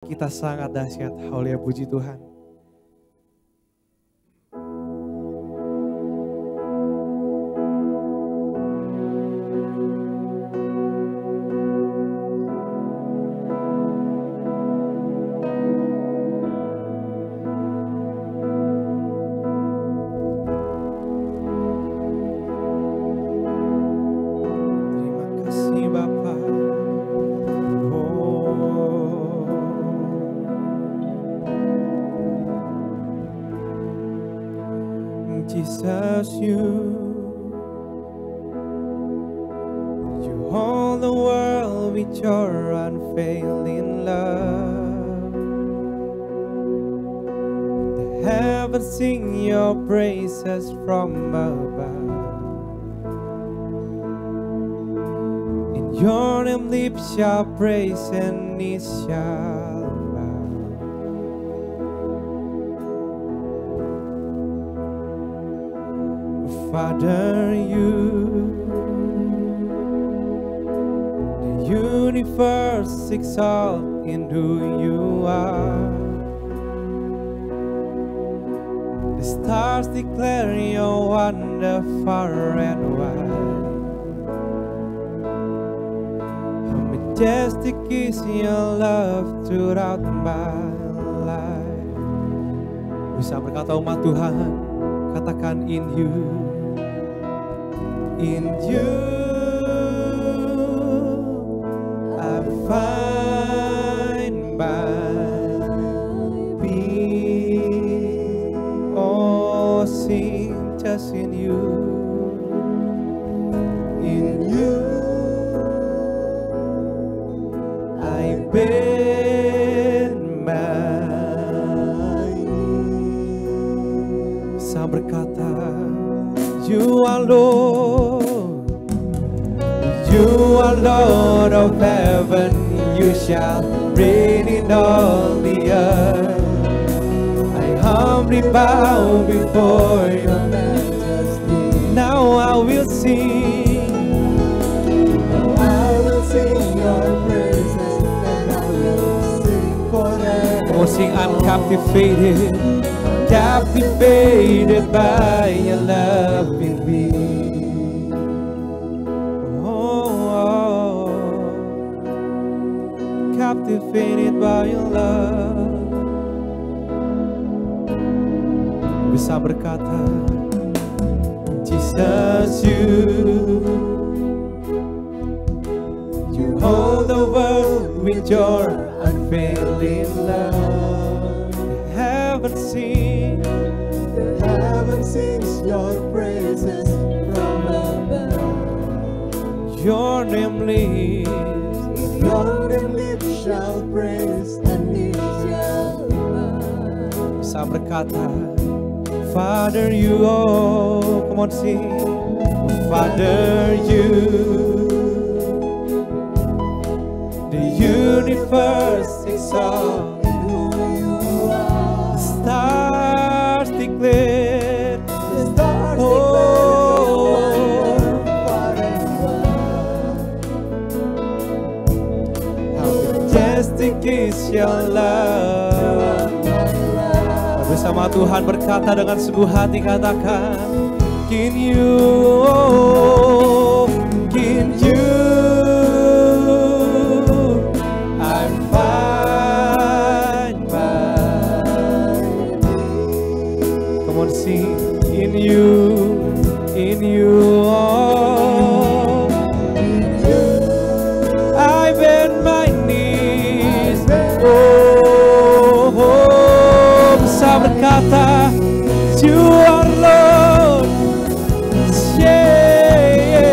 Kita sangat dahsyat, haleluya, puji Tuhan. Terima kasih Bapa. Jesus, you hold the world with your unfailing love. The heavens sing your praises from above. In your name lips shall praise and knees shall bow. Father, the universe exalts in who you are. The stars declare your wonder far and wide. How majestic is your love throughout my life. Bisa berkata umat Tuhan, katakan in you. In you I find my peace. Oh, sing just in you. In you I bend my knee. Bisa berkata, you are Lord. You are Lord of heaven, you shall reign in all the earth. I humbly bow before your majesty. Now I will sing. I will sing your praises, and I will sing forever. Oh, sing, I'm captivated, captivated by your love in me. Captivated by your love. Bisa berkata, Jesus, you hold the world with your unfailing love. The heavens sings your praises from above. Your name lives, your name lives shall praise and it shall bow. Bisa berkata, Father, you, oh, come on sing. Father, you, the universe exalts in who you are. The stars declare, is your love. Bersama Tuhan berkata dengan sungguh hati, katakan, in you, I find my peace. Come on, sing, in you, oh, I bend my knees. Oh, bisa berkata, you are Lord. Yeah,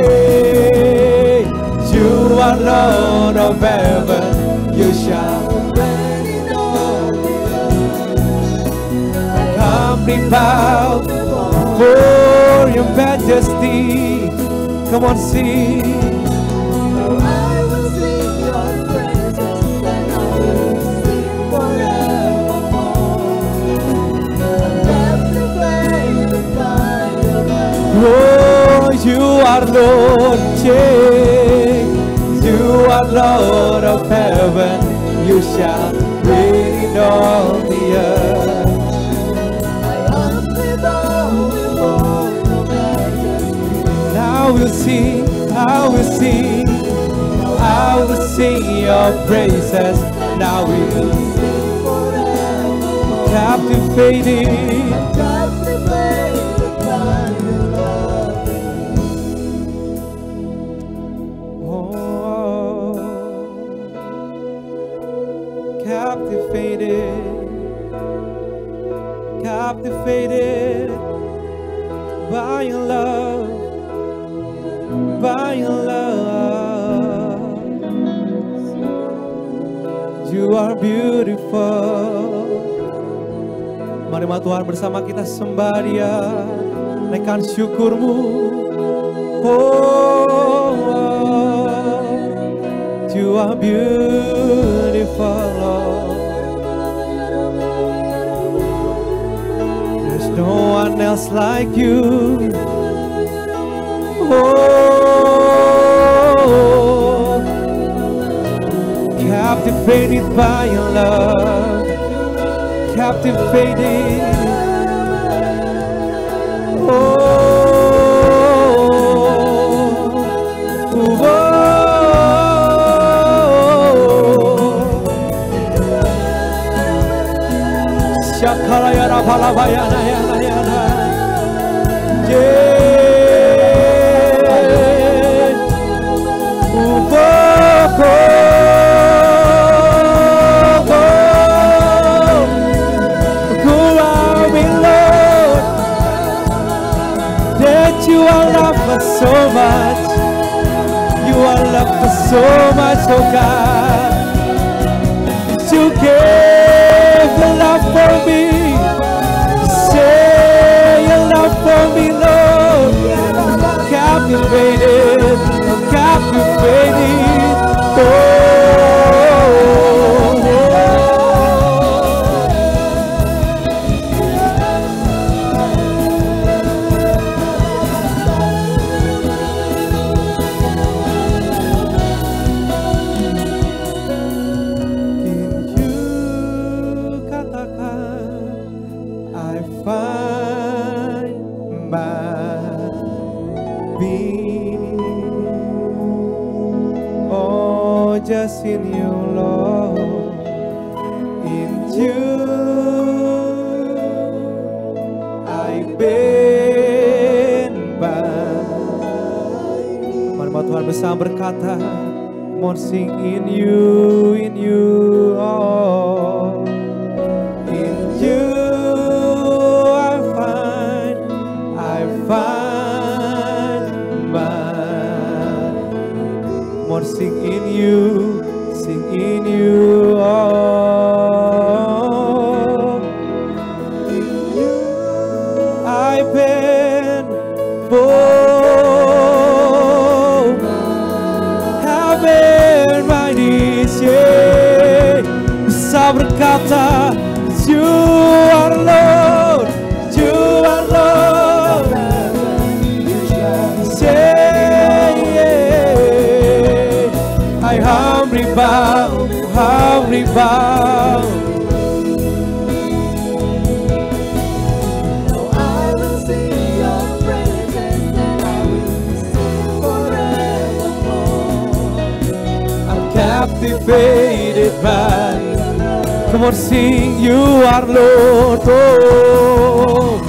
you are Lord of heaven. You shall reign in all the earth. I humbly bow before your majesty. Come on, sing. Oh, you are Lord, yeah. You are Lord of heaven, you shall reign. all the earth. I will sing, I will sing, I will sing your praises. Now we will sing forever. Captivated by your love. Oh, captivated, captivated by your love. By your love, you are beautiful. Mari Tuhan bersama kita sembah Dia, naikkan syukurmu. Oh, you are beautiful, Lord. There's no one else like you. Oh, captivated by your love, captivated. Oh, oh, Shakaraya Rabalabaya Yana, yeah. You are loved for so much. You are loved for so much, oh God. You gave your love for me. Say your love for me, Lord. Captivated, captivated. Oh. Just in you, Lord, in you I been by. Mari Tuhan bersama berkata, come on, sing in you, oh, in you I find my. Come on, sing in you. In you, oh, in you I've been born, I've been my knees, yeah. Bisa berkata, you are Lord, you are Lord, say, yeah. I humbly bow. Humbly bow. No, I will sing your praises and I will sing forevermore. I'm captivated by. Come on, sing. You are Lord. Oh,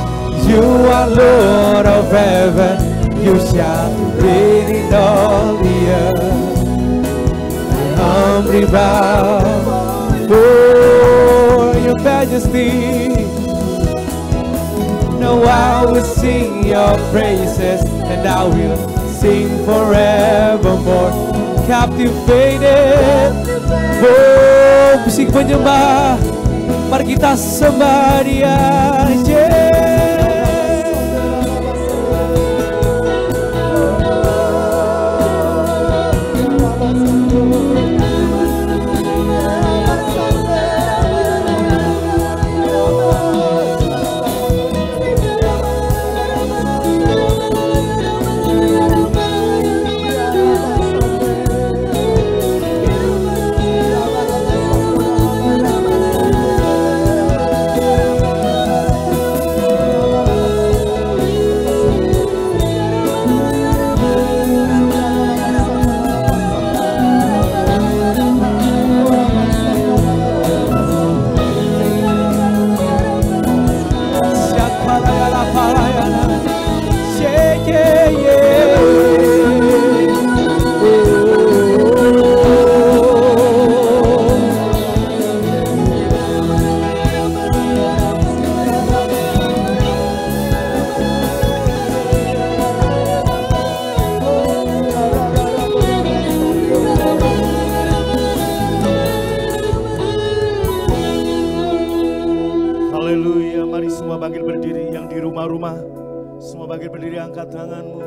you are Lord of heaven. You shall reign in all the earth. Humbly bow for your majesty. Now I will sing your praises and I will sing forevermore. Captivated. Oh, musik penyembah. Mari kita sembah Dia. Yeah. Semua bangkit berdiri yang di rumah-rumah. Semua bangkit berdiri, angkat tanganmu.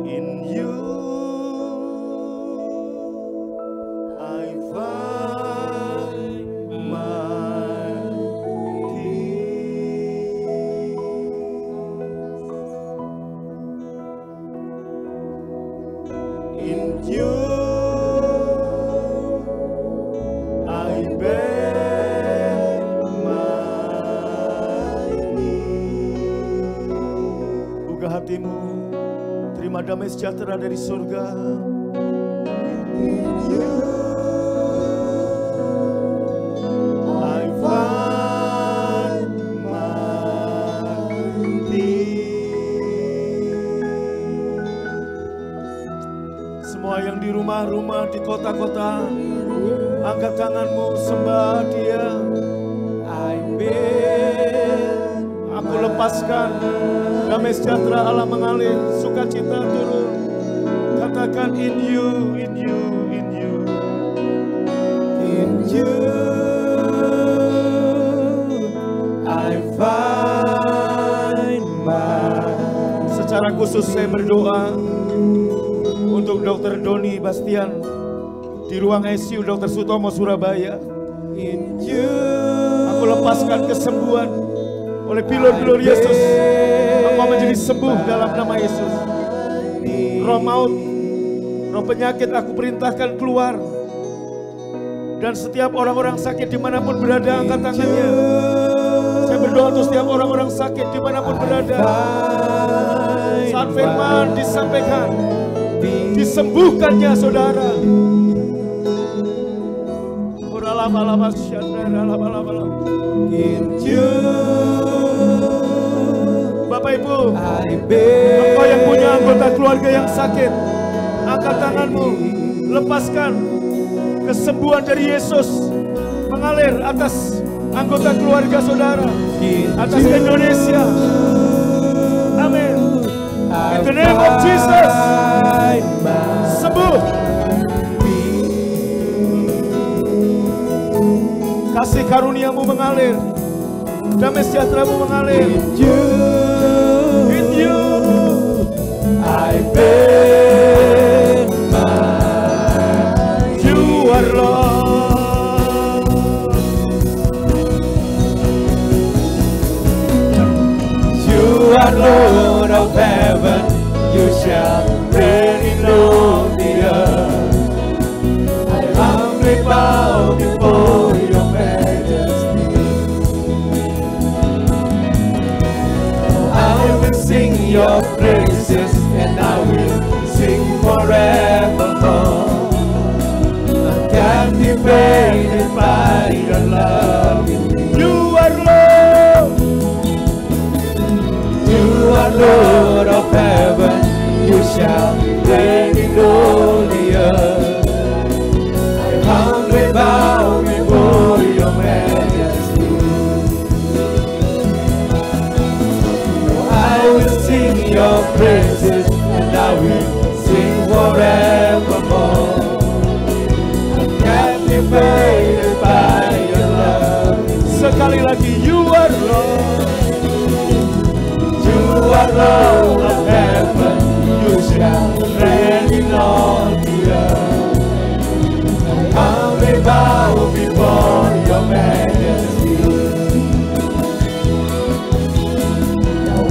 In you I find my peace. In you I bend my knee. Buka hatimu, terima damai sejahtera dari surga. In you I find my peace. Semua yang di rumah-rumah, di kota-kota, angkat tanganmu, sembah Dia. Aku lepaskan, damai sejahtera Allah mengalir, sukacita turun. Katakan in you, in you, in you. In you I find my. Secara khusus saya berdoa untuk Dr. Doni Bastian di ruang ICU Dr. Sutomo Surabaya. In you aku lepaskan kesembuhan oleh pilur-pilur Yesus. Engkau menjadi sembuh dalam nama Yesus. Roh maut, roh penyakit aku perintahkan keluar. Dan setiap orang-orang sakit dimanapun berada, angkat tangannya. Saya berdoa untuk setiap orang-orang sakit dimanapun berada. Saat firman disampaikan, disembuhkannya saudara. Bapak Ibu, engkau yang punya anggota keluarga yang sakit, angkat tanganmu, lepaskan kesembuhan dari Yesus mengalir atas anggota keluarga saudara, atas Indonesia. Amin. In the name of Jesus, sembuh. Kasih karuniamu mengalir, damai sejahteramu mengalir. In you I bend my. You are Lord. You are Lord of heaven. You shall reign in all the earth. I humbly bow before you. Sing your praises and I will sing forevermore. I'm captivated by your love. You are Lord. You are Lord of heaven. You shall reign in all the earth. I humbly bow before your majesty. I will sing your praises and I will sing forevermore. I'm captivated by your love. Sekali lagi, you are Lord. You are Lord of heaven. You shall reign in all the earth. I humbly bow before your majesty.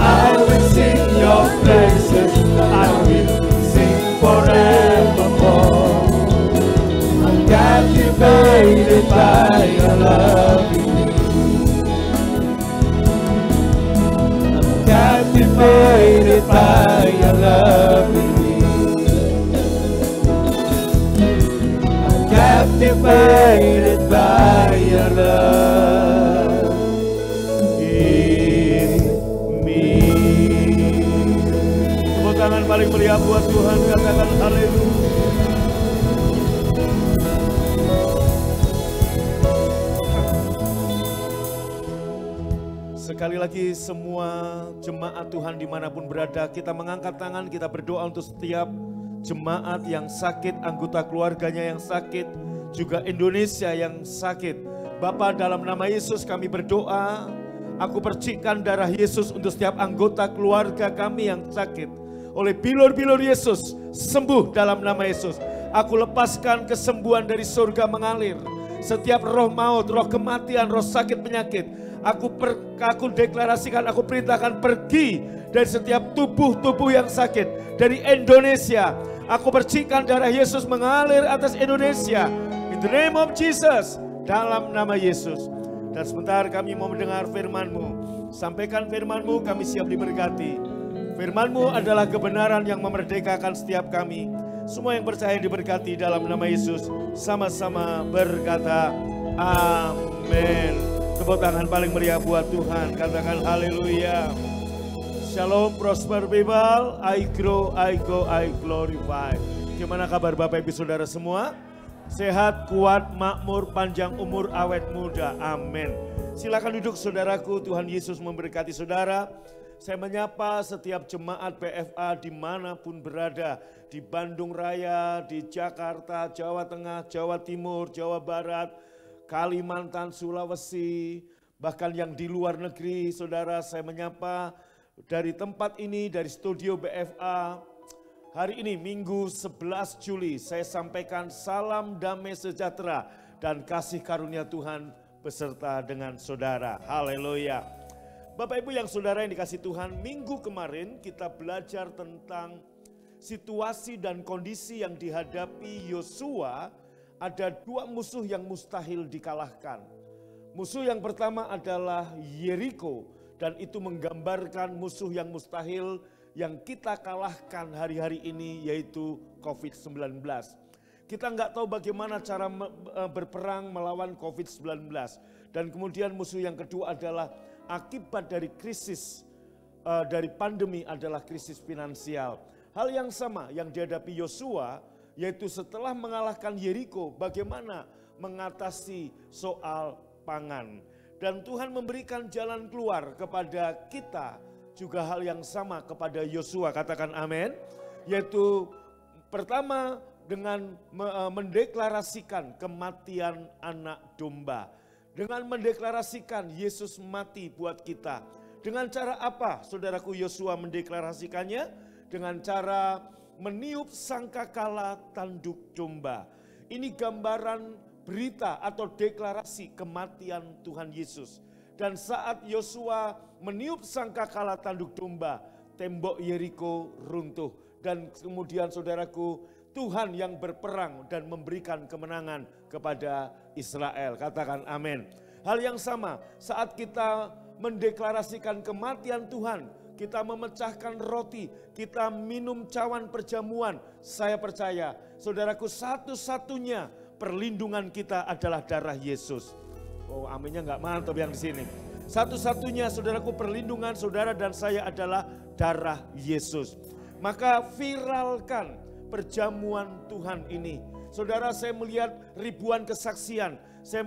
I will sing your praises, I will sing forevermore. I'm captivated by your love. I'm captivated by your love. I'm captivated by your love. Tangan paling meriah buat Tuhan, katakan haleluya. Sekali lagi semua jemaat Tuhan dimanapun berada, kita mengangkat tangan, kita berdoa untuk setiap jemaat yang sakit, anggota keluarganya yang sakit, juga Indonesia yang sakit. Bapa, dalam nama Yesus kami berdoa. Aku percikan darah Yesus untuk setiap anggota keluarga kami yang sakit. Oleh bilur-bilur Yesus, sembuh dalam nama Yesus. Aku lepaskan kesembuhan dari surga mengalir. Setiap roh maut, roh kematian, roh sakit penyakit, aku deklarasikan, aku perintahkan pergi dari setiap tubuh-tubuh yang sakit. Dari Indonesia, aku percikan darah Yesus mengalir atas Indonesia. In the name of Jesus, dalam nama Yesus. Dan sebentar kami mau mendengar firman-Mu. Sampaikan firman-Mu, kami siap diberkati. Firman-Mu adalah kebenaran yang memerdekakan setiap kami. Semua yang percaya diberkati dalam nama Yesus. Sama-sama berkata amin. Tepuk tangan paling meriah buat Tuhan. Katakan haleluya. Shalom prosper people. I grow, I go, I glorify. Gimana kabar Bapak Ibu Saudara semua? Sehat, kuat, makmur, panjang umur, awet muda. Amin. Silakan duduk saudaraku. Tuhan Yesus memberkati saudara. Saya menyapa setiap jemaat PFA dimanapun berada. Di Bandung Raya, di Jakarta, Jawa Tengah, Jawa Timur, Jawa Barat, Kalimantan, Sulawesi. Bahkan yang di luar negeri, saudara, saya menyapa dari tempat ini, dari studio BFA. Hari ini Minggu 11 Juli saya sampaikan salam damai sejahtera dan kasih karunia Tuhan beserta dengan saudara. Haleluya. Bapak Ibu yang saudara yang dikasih Tuhan, minggu kemarin kita belajar tentang situasi dan kondisi yang dihadapi Yosua. Ada dua musuh yang mustahil dikalahkan. Musuh yang pertama adalah Yeriko dan itu menggambarkan musuh yang mustahil yang kita kalahkan hari-hari ini yaitu COVID-19. Kita nggak tahu bagaimana cara berperang melawan COVID-19. Dan kemudian musuh yang kedua adalah akibat dari krisis, dari pandemi adalah krisis finansial. Hal yang sama yang dihadapi Yosua yaitu setelah mengalahkan Yeriko bagaimana mengatasi soal pangan. Dan Tuhan memberikan jalan keluar kepada kita. Juga hal yang sama kepada Yosua, katakan amin. Yaitu pertama dengan mendeklarasikan kematian anak domba. Dengan mendeklarasikan Yesus mati buat kita. Dengan cara apa saudaraku Yosua mendeklarasikannya? Dengan cara meniup sangkakala tanduk domba. Ini gambaran berita atau deklarasi kematian Tuhan Yesus. Dan saat Yosua meniup sangkakala tanduk domba, tembok Yeriko runtuh. Dan kemudian saudaraku, Tuhan yang berperang dan memberikan kemenangan kepada Israel. Katakan amin. Hal yang sama saat kita mendeklarasikan kematian Tuhan, kita memecahkan roti, kita minum cawan perjamuan. Saya percaya, saudaraku, satu-satunya perlindungan kita adalah darah Yesus. Oh, aminnya nggak mantap yang di sini. Satu-satunya saudaraku perlindungan saudara dan saya adalah darah Yesus. Maka viralkan perjamuan Tuhan ini. Saudara, saya melihat ribuan kesaksian. Saya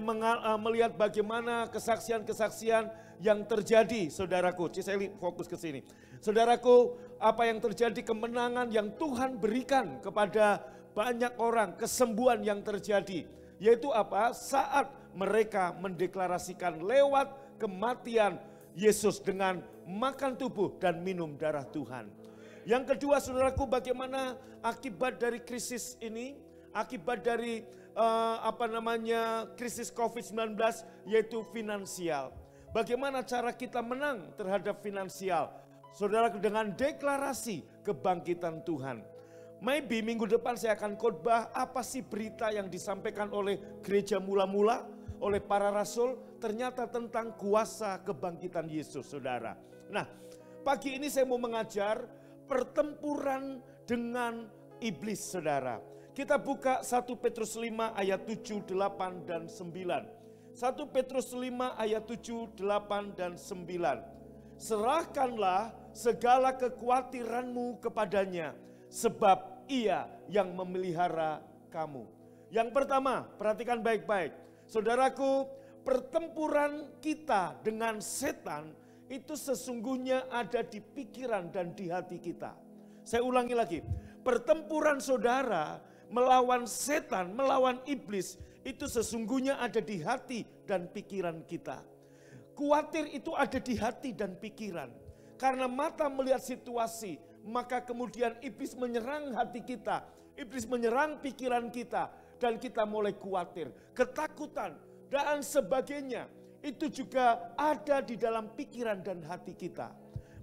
melihat bagaimana kesaksian-kesaksian yang terjadi, saudaraku. Saya fokus ke sini. Saudaraku, apa yang terjadi, kemenangan yang Tuhan berikan kepada banyak orang, kesembuhan yang terjadi. Yaitu apa? Saat mereka mendeklarasikan lewat kematian Yesus dengan makan tubuh dan minum darah Tuhan. Yang kedua saudaraku, bagaimana akibat dari krisis ini, akibat dari krisis COVID-19 yaitu finansial. Bagaimana cara kita menang terhadap finansial? Saudaraku, dengan deklarasi kebangkitan Tuhan. Maybe minggu depan saya akan khotbah apa sih berita yang disampaikan oleh gereja mula-mula, oleh para rasul, ternyata tentang kuasa kebangkitan Yesus, saudara. Nah, pagi ini saya mau mengajar pertempuran dengan iblis, saudara. Kita buka 1 Petrus 5 ayat 7, 8, dan 9. 1 Petrus 5 ayat 7, 8, dan 9. Serahkanlah segala kekhawatiranmu kepadanya, sebab ia yang memelihara kamu. Yang pertama, perhatikan baik-baik. Saudaraku, pertempuran kita dengan setan itu sesungguhnya ada di pikiran dan di hati kita. Saya ulangi lagi, pertempuran saudara melawan setan, melawan iblis, itu sesungguhnya ada di hati dan pikiran kita. Khawatir itu ada di hati dan pikiran. Karena mata melihat situasi, maka kemudian iblis menyerang hati kita, iblis menyerang pikiran kita, dan kita mulai khawatir, ketakutan, dan sebagainya. Itu juga ada di dalam pikiran dan hati kita.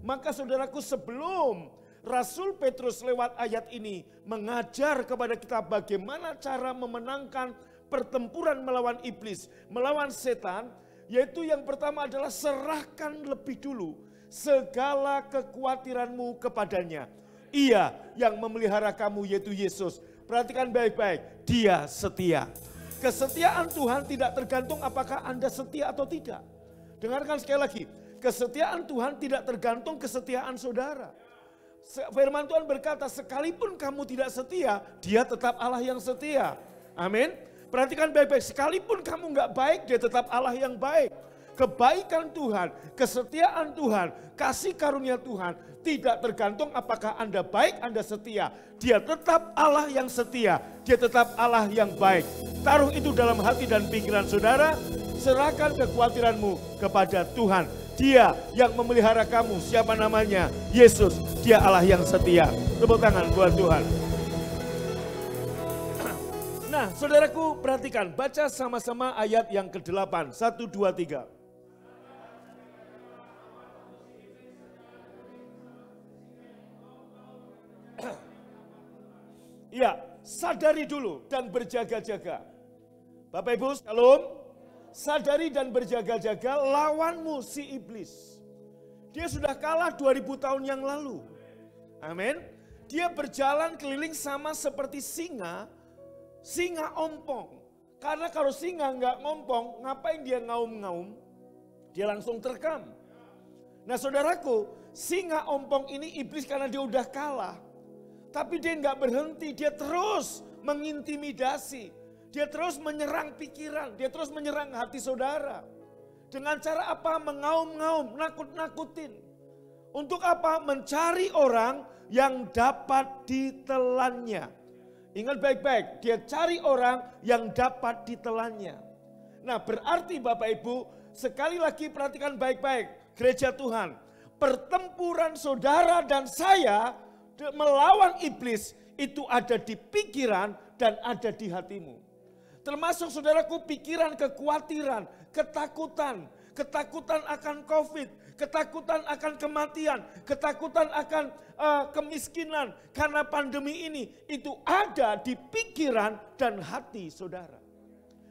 Maka saudaraku, sebelum Rasul Petrus lewat ayat ini mengajar kepada kita bagaimana cara memenangkan pertempuran melawan iblis, melawan setan, yaitu yang pertama adalah serahkan lebih dulu segala kekhawatiranmu kepadanya. Ia yang memelihara kamu, yaitu Yesus. Perhatikan baik-baik, Dia setia. Kesetiaan Tuhan tidak tergantung apakah Anda setia atau tidak. Dengarkan sekali lagi, kesetiaan Tuhan tidak tergantung kesetiaan saudara. Firman Tuhan berkata, sekalipun kamu tidak setia, Dia tetap Allah yang setia. Amin. Perhatikan baik-baik, sekalipun kamu nggak baik, Dia tetap Allah yang baik. Kebaikan Tuhan, kesetiaan Tuhan, kasih karunia Tuhan tidak tergantung apakah Anda baik, Anda setia. Dia tetap Allah yang setia, Dia tetap Allah yang baik. Taruh itu dalam hati dan pikiran saudara, serahkan kekhawatiranmu kepada Tuhan. Dia yang memelihara kamu, siapa namanya? Yesus, Dia Allah yang setia. Tepuk tangan buat Tuhan. Nah, saudaraku perhatikan, baca sama-sama ayat yang ke-8. 1, 2, 3. Ya, sadari dulu dan berjaga-jaga. Bapak Ibu, shalom. Sadari dan berjaga-jaga lawanmu si iblis. Dia sudah kalah 2000 tahun yang lalu. Amin. Dia berjalan keliling sama seperti singa ompong. Karena kalau singa nggak ngompong, ngapain dia ngaum-ngaum? Dia langsung terkam. Nah saudaraku, singa ompong ini iblis karena dia udah kalah. Tapi dia nggak berhenti, dia terus mengintimidasi. Dia terus menyerang pikiran, dia terus menyerang hati saudara. Dengan cara apa? Mengaum-ngaum, nakut-nakutin. Untuk apa? Mencari orang yang dapat ditelannya. Ingat baik-baik, dia cari orang yang dapat ditelannya. Nah berarti Bapak Ibu, sekali lagi perhatikan baik-baik, gereja Tuhan. Pertempuran saudara dan saya melawan iblis itu ada di pikiran dan ada di hatimu. Termasuk saudaraku pikiran, kekhawatiran, ketakutan. Ketakutan akan COVID, ketakutan akan kematian, ketakutan akan kemiskinan. Karena pandemi ini itu ada di pikiran dan hati saudara.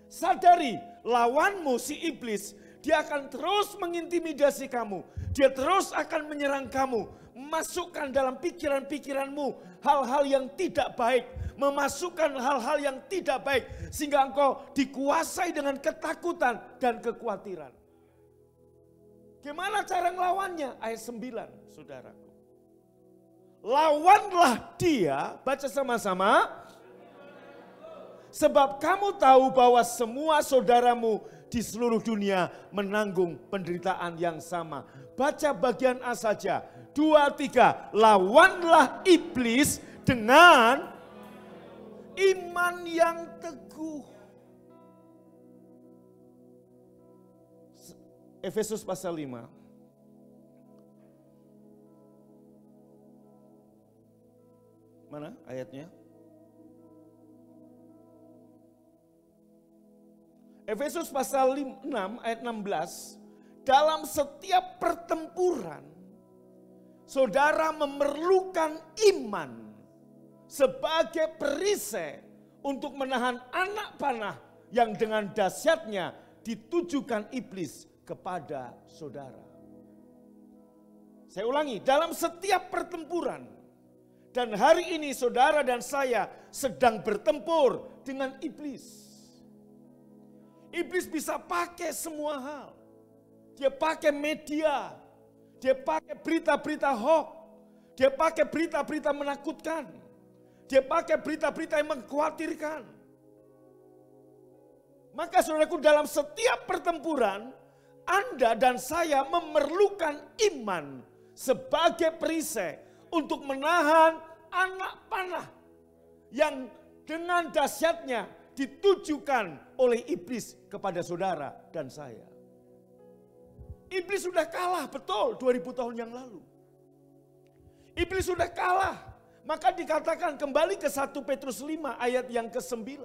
Sadari lawanmu si iblis, dia akan terus mengintimidasi kamu. Dia terus akan menyerang kamu. Masukkan dalam pikiran-pikiranmu hal-hal yang tidak baik. Memasukkan hal-hal yang tidak baik. Sehingga engkau dikuasai dengan ketakutan dan kekhawatiran. Gimana cara ngelawannya? Ayat 9 saudaraku. Lawanlah dia, baca sama-sama. Sebab kamu tahu bahwa semua saudaramu di seluruh dunia menanggung penderitaan yang sama. Baca bagian A saja. 2, 3. Lawanlah iblis dengan iman yang teguh. Efesus pasal 5. Mana ayatnya? Efesus pasal 6 ayat 16. Dalam setiap pertempuran, saudara memerlukan iman sebagai perisai untuk menahan anak panah yang dengan dahsyatnya ditujukan iblis kepada saudara. Saya ulangi, dalam setiap pertempuran, dan hari ini saudara dan saya sedang bertempur dengan iblis. Iblis bisa pakai semua hal. Dia pakai media, dia pakai berita-berita hoax, dia pakai berita-berita menakutkan, dia pakai berita-berita yang mengkhawatirkan. Maka saudaraku, dalam setiap pertempuran, Anda dan saya memerlukan iman sebagai perisai untuk menahan anak panah yang dengan dahsyatnya ditujukan oleh iblis kepada saudara dan saya. Iblis sudah kalah betul 2000 tahun yang lalu. Iblis sudah kalah. Maka dikatakan kembali ke 1 Petrus 5 ayat yang ke-9.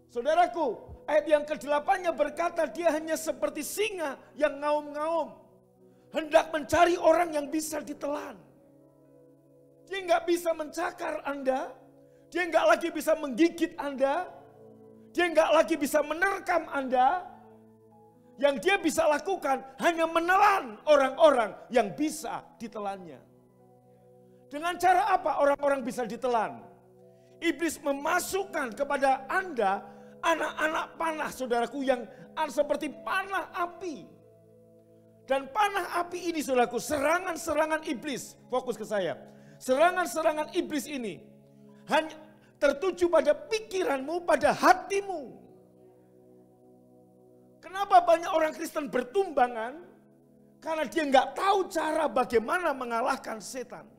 Saudaraku, ayat yang ke-8-nya berkata dia hanya seperti singa yang ngaum-ngaum. Hendak mencari orang yang bisa ditelan. Dia nggak bisa mencakar Anda. Dia nggak lagi bisa menggigit Anda. Dia nggak lagi bisa menerkam Anda. Yang dia bisa lakukan hanya menelan orang-orang yang bisa ditelannya. Dengan cara apa orang-orang bisa ditelan? Iblis memasukkan kepada Anda anak-anak panah, saudaraku, yang seperti panah api. Dan panah api ini, saudaraku, serangan-serangan iblis, fokus ke saya. Serangan-serangan iblis ini hanya tertuju pada pikiranmu, pada hatimu. Kenapa banyak orang Kristen bertumbangan? Karena dia nggak tahu cara bagaimana mengalahkan setan.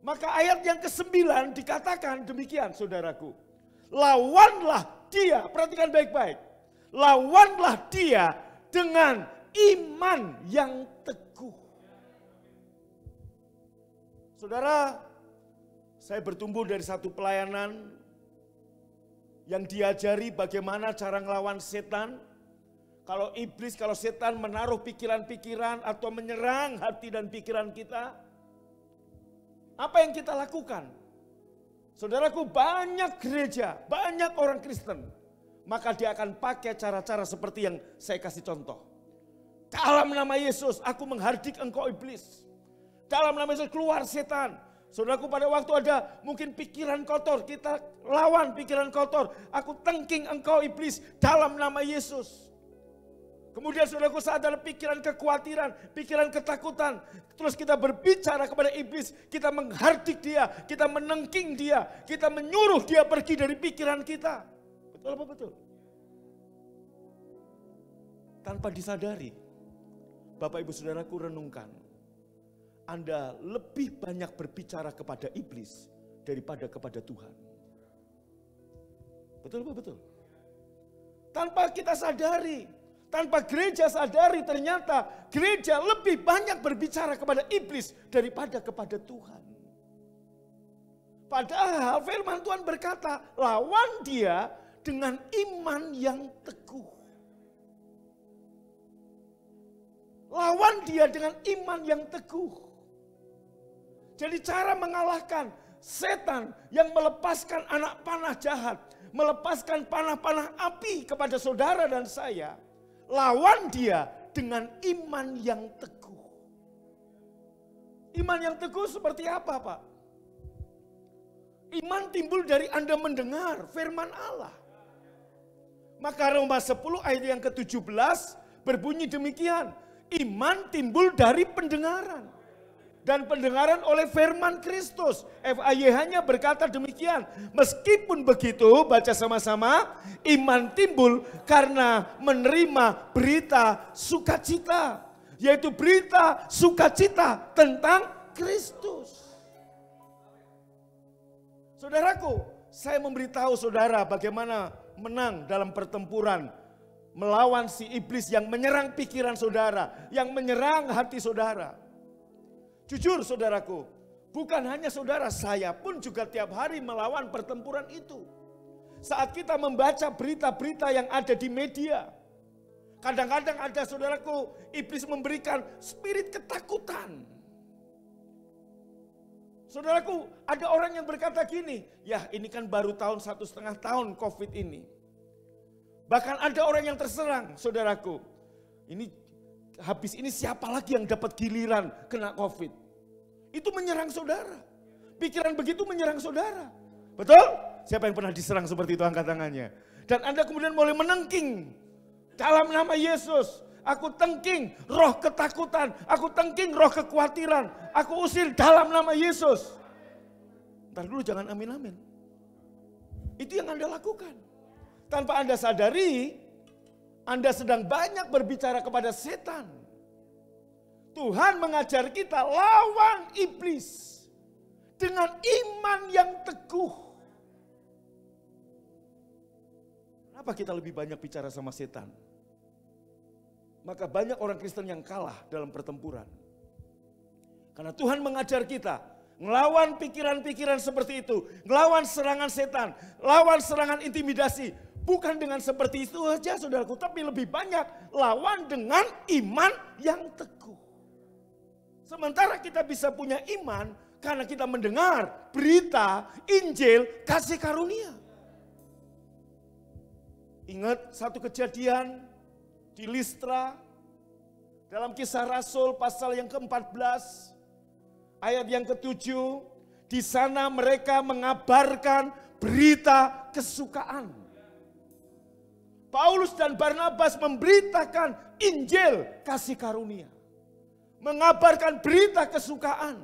Maka ayat yang ke-9 dikatakan demikian, saudaraku. Lawanlah dia, perhatikan baik-baik. Lawanlah dia dengan iman yang teguh. Saudara, saya bertumbuh dari satu pelayanan yang diajari bagaimana cara ngelawan setan. Kalau iblis, kalau setan menaruh pikiran-pikiran atau menyerang hati dan pikiran kita, apa yang kita lakukan? Saudaraku, banyak gereja, banyak orang Kristen, maka dia akan pakai cara-cara seperti yang saya kasih contoh. Dalam nama Yesus, aku menghardik engkau iblis. Dalam nama Yesus, keluar setan. Saudaraku, pada waktu ada mungkin pikiran kotor, kita lawan pikiran kotor. Aku tengking engkau iblis dalam nama Yesus. Kemudian saudaraku, saat ada pikiran kekhawatiran, pikiran ketakutan, terus kita berbicara kepada iblis, kita menghardik dia, kita menengking dia, kita menyuruh dia pergi dari pikiran kita. Betul apa betul? Tanpa disadari, Bapak Ibu Saudaraku, renungkan. Anda lebih banyak berbicara kepada iblis daripada kepada Tuhan. Betul apa betul? Tanpa kita sadari, tanpa gereja sadari, ternyata gereja lebih banyak berbicara kepada iblis daripada kepada Tuhan. Padahal firman Tuhan berkata, lawan dia dengan iman yang teguh. Lawan dia dengan iman yang teguh. Jadi cara mengalahkan setan yang melepaskan anak panah jahat, melepaskan panah-panah api kepada saudara dan saya, lawan dia dengan iman yang teguh. Iman yang teguh seperti apa, Pak? Iman timbul dari Anda mendengar firman Allah. Maka Roma 10 ayat yang ke-17 berbunyi demikian. Iman timbul dari pendengaran. Dan pendengaran oleh firman Kristus. FAYH-nya berkata demikian. Meskipun begitu, baca sama-sama. Iman timbul karena menerima berita sukacita. Yaitu berita sukacita tentang Kristus. Saudaraku, saya memberitahu saudara bagaimana menang dalam pertempuran. Melawan si iblis yang menyerang pikiran saudara. Yang menyerang hati saudara. Jujur saudaraku, bukan hanya saudara, saya pun juga tiap hari melawan pertempuran itu. Saat kita membaca berita-berita yang ada di media, kadang-kadang ada saudaraku, iblis memberikan spirit ketakutan. Saudaraku, ada orang yang berkata gini, ya ini kan baru tahun 1,5 tahun COVID ini. Bahkan ada orang yang terserang, saudaraku. Habis ini siapa lagi yang dapat giliran kena COVID? Itu menyerang saudara. Pikiran begitu menyerang saudara. Betul? Siapa yang pernah diserang seperti itu, angkat tangannya. Dan Anda kemudian mulai menengking. Dalam nama Yesus, aku tengking roh ketakutan. Aku tengking roh kekhawatiran. Aku usir dalam nama Yesus. Ntar dulu jangan amin-amin. Itu yang Anda lakukan. Tanpa Anda sadari, Anda sedang banyak berbicara kepada setan. Tuhan mengajar kita lawan iblis dengan iman yang teguh. Kenapa kita lebih banyak bicara sama setan? Maka banyak orang Kristen yang kalah dalam pertempuran. Karena Tuhan mengajar kita ngelawan pikiran-pikiran seperti itu, ngelawan serangan setan, lawan serangan intimidasi. Bukan dengan seperti itu saja saudaraku, tapi lebih banyak lawan dengan iman yang teguh. Sementara kita bisa punya iman karena kita mendengar berita Injil kasih karunia. Ingat satu kejadian di Listra dalam Kisah Rasul pasal yang ke-14. Ayat yang ke-7, di sana mereka mengabarkan berita kesukaan. Paulus dan Barnabas memberitakan Injil kasih karunia. Mengabarkan berita kesukaan.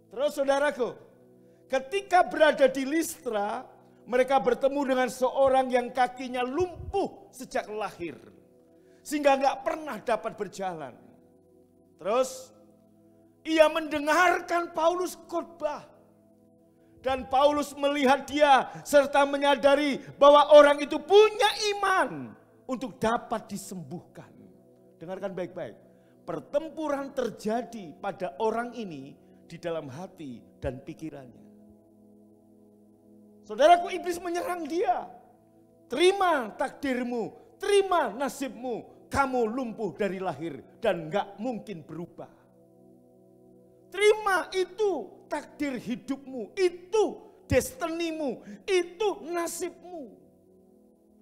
Terus saudaraku, ketika berada di Listra, mereka bertemu dengan seorang yang kakinya lumpuh sejak lahir. Sehingga nggak pernah dapat berjalan. Terus ia mendengarkan Paulus khotbah. Dan Paulus melihat dia serta menyadari bahwa orang itu punya iman untuk dapat disembuhkan. Dengarkan baik-baik. Pertempuran terjadi pada orang ini di dalam hati dan pikirannya. Saudaraku, iblis menyerang dia. Terima takdirmu, terima nasibmu. Kamu lumpuh dari lahir dan gak mungkin berubah. Terima itu takdir hidupmu, itu destinimu, itu nasibmu.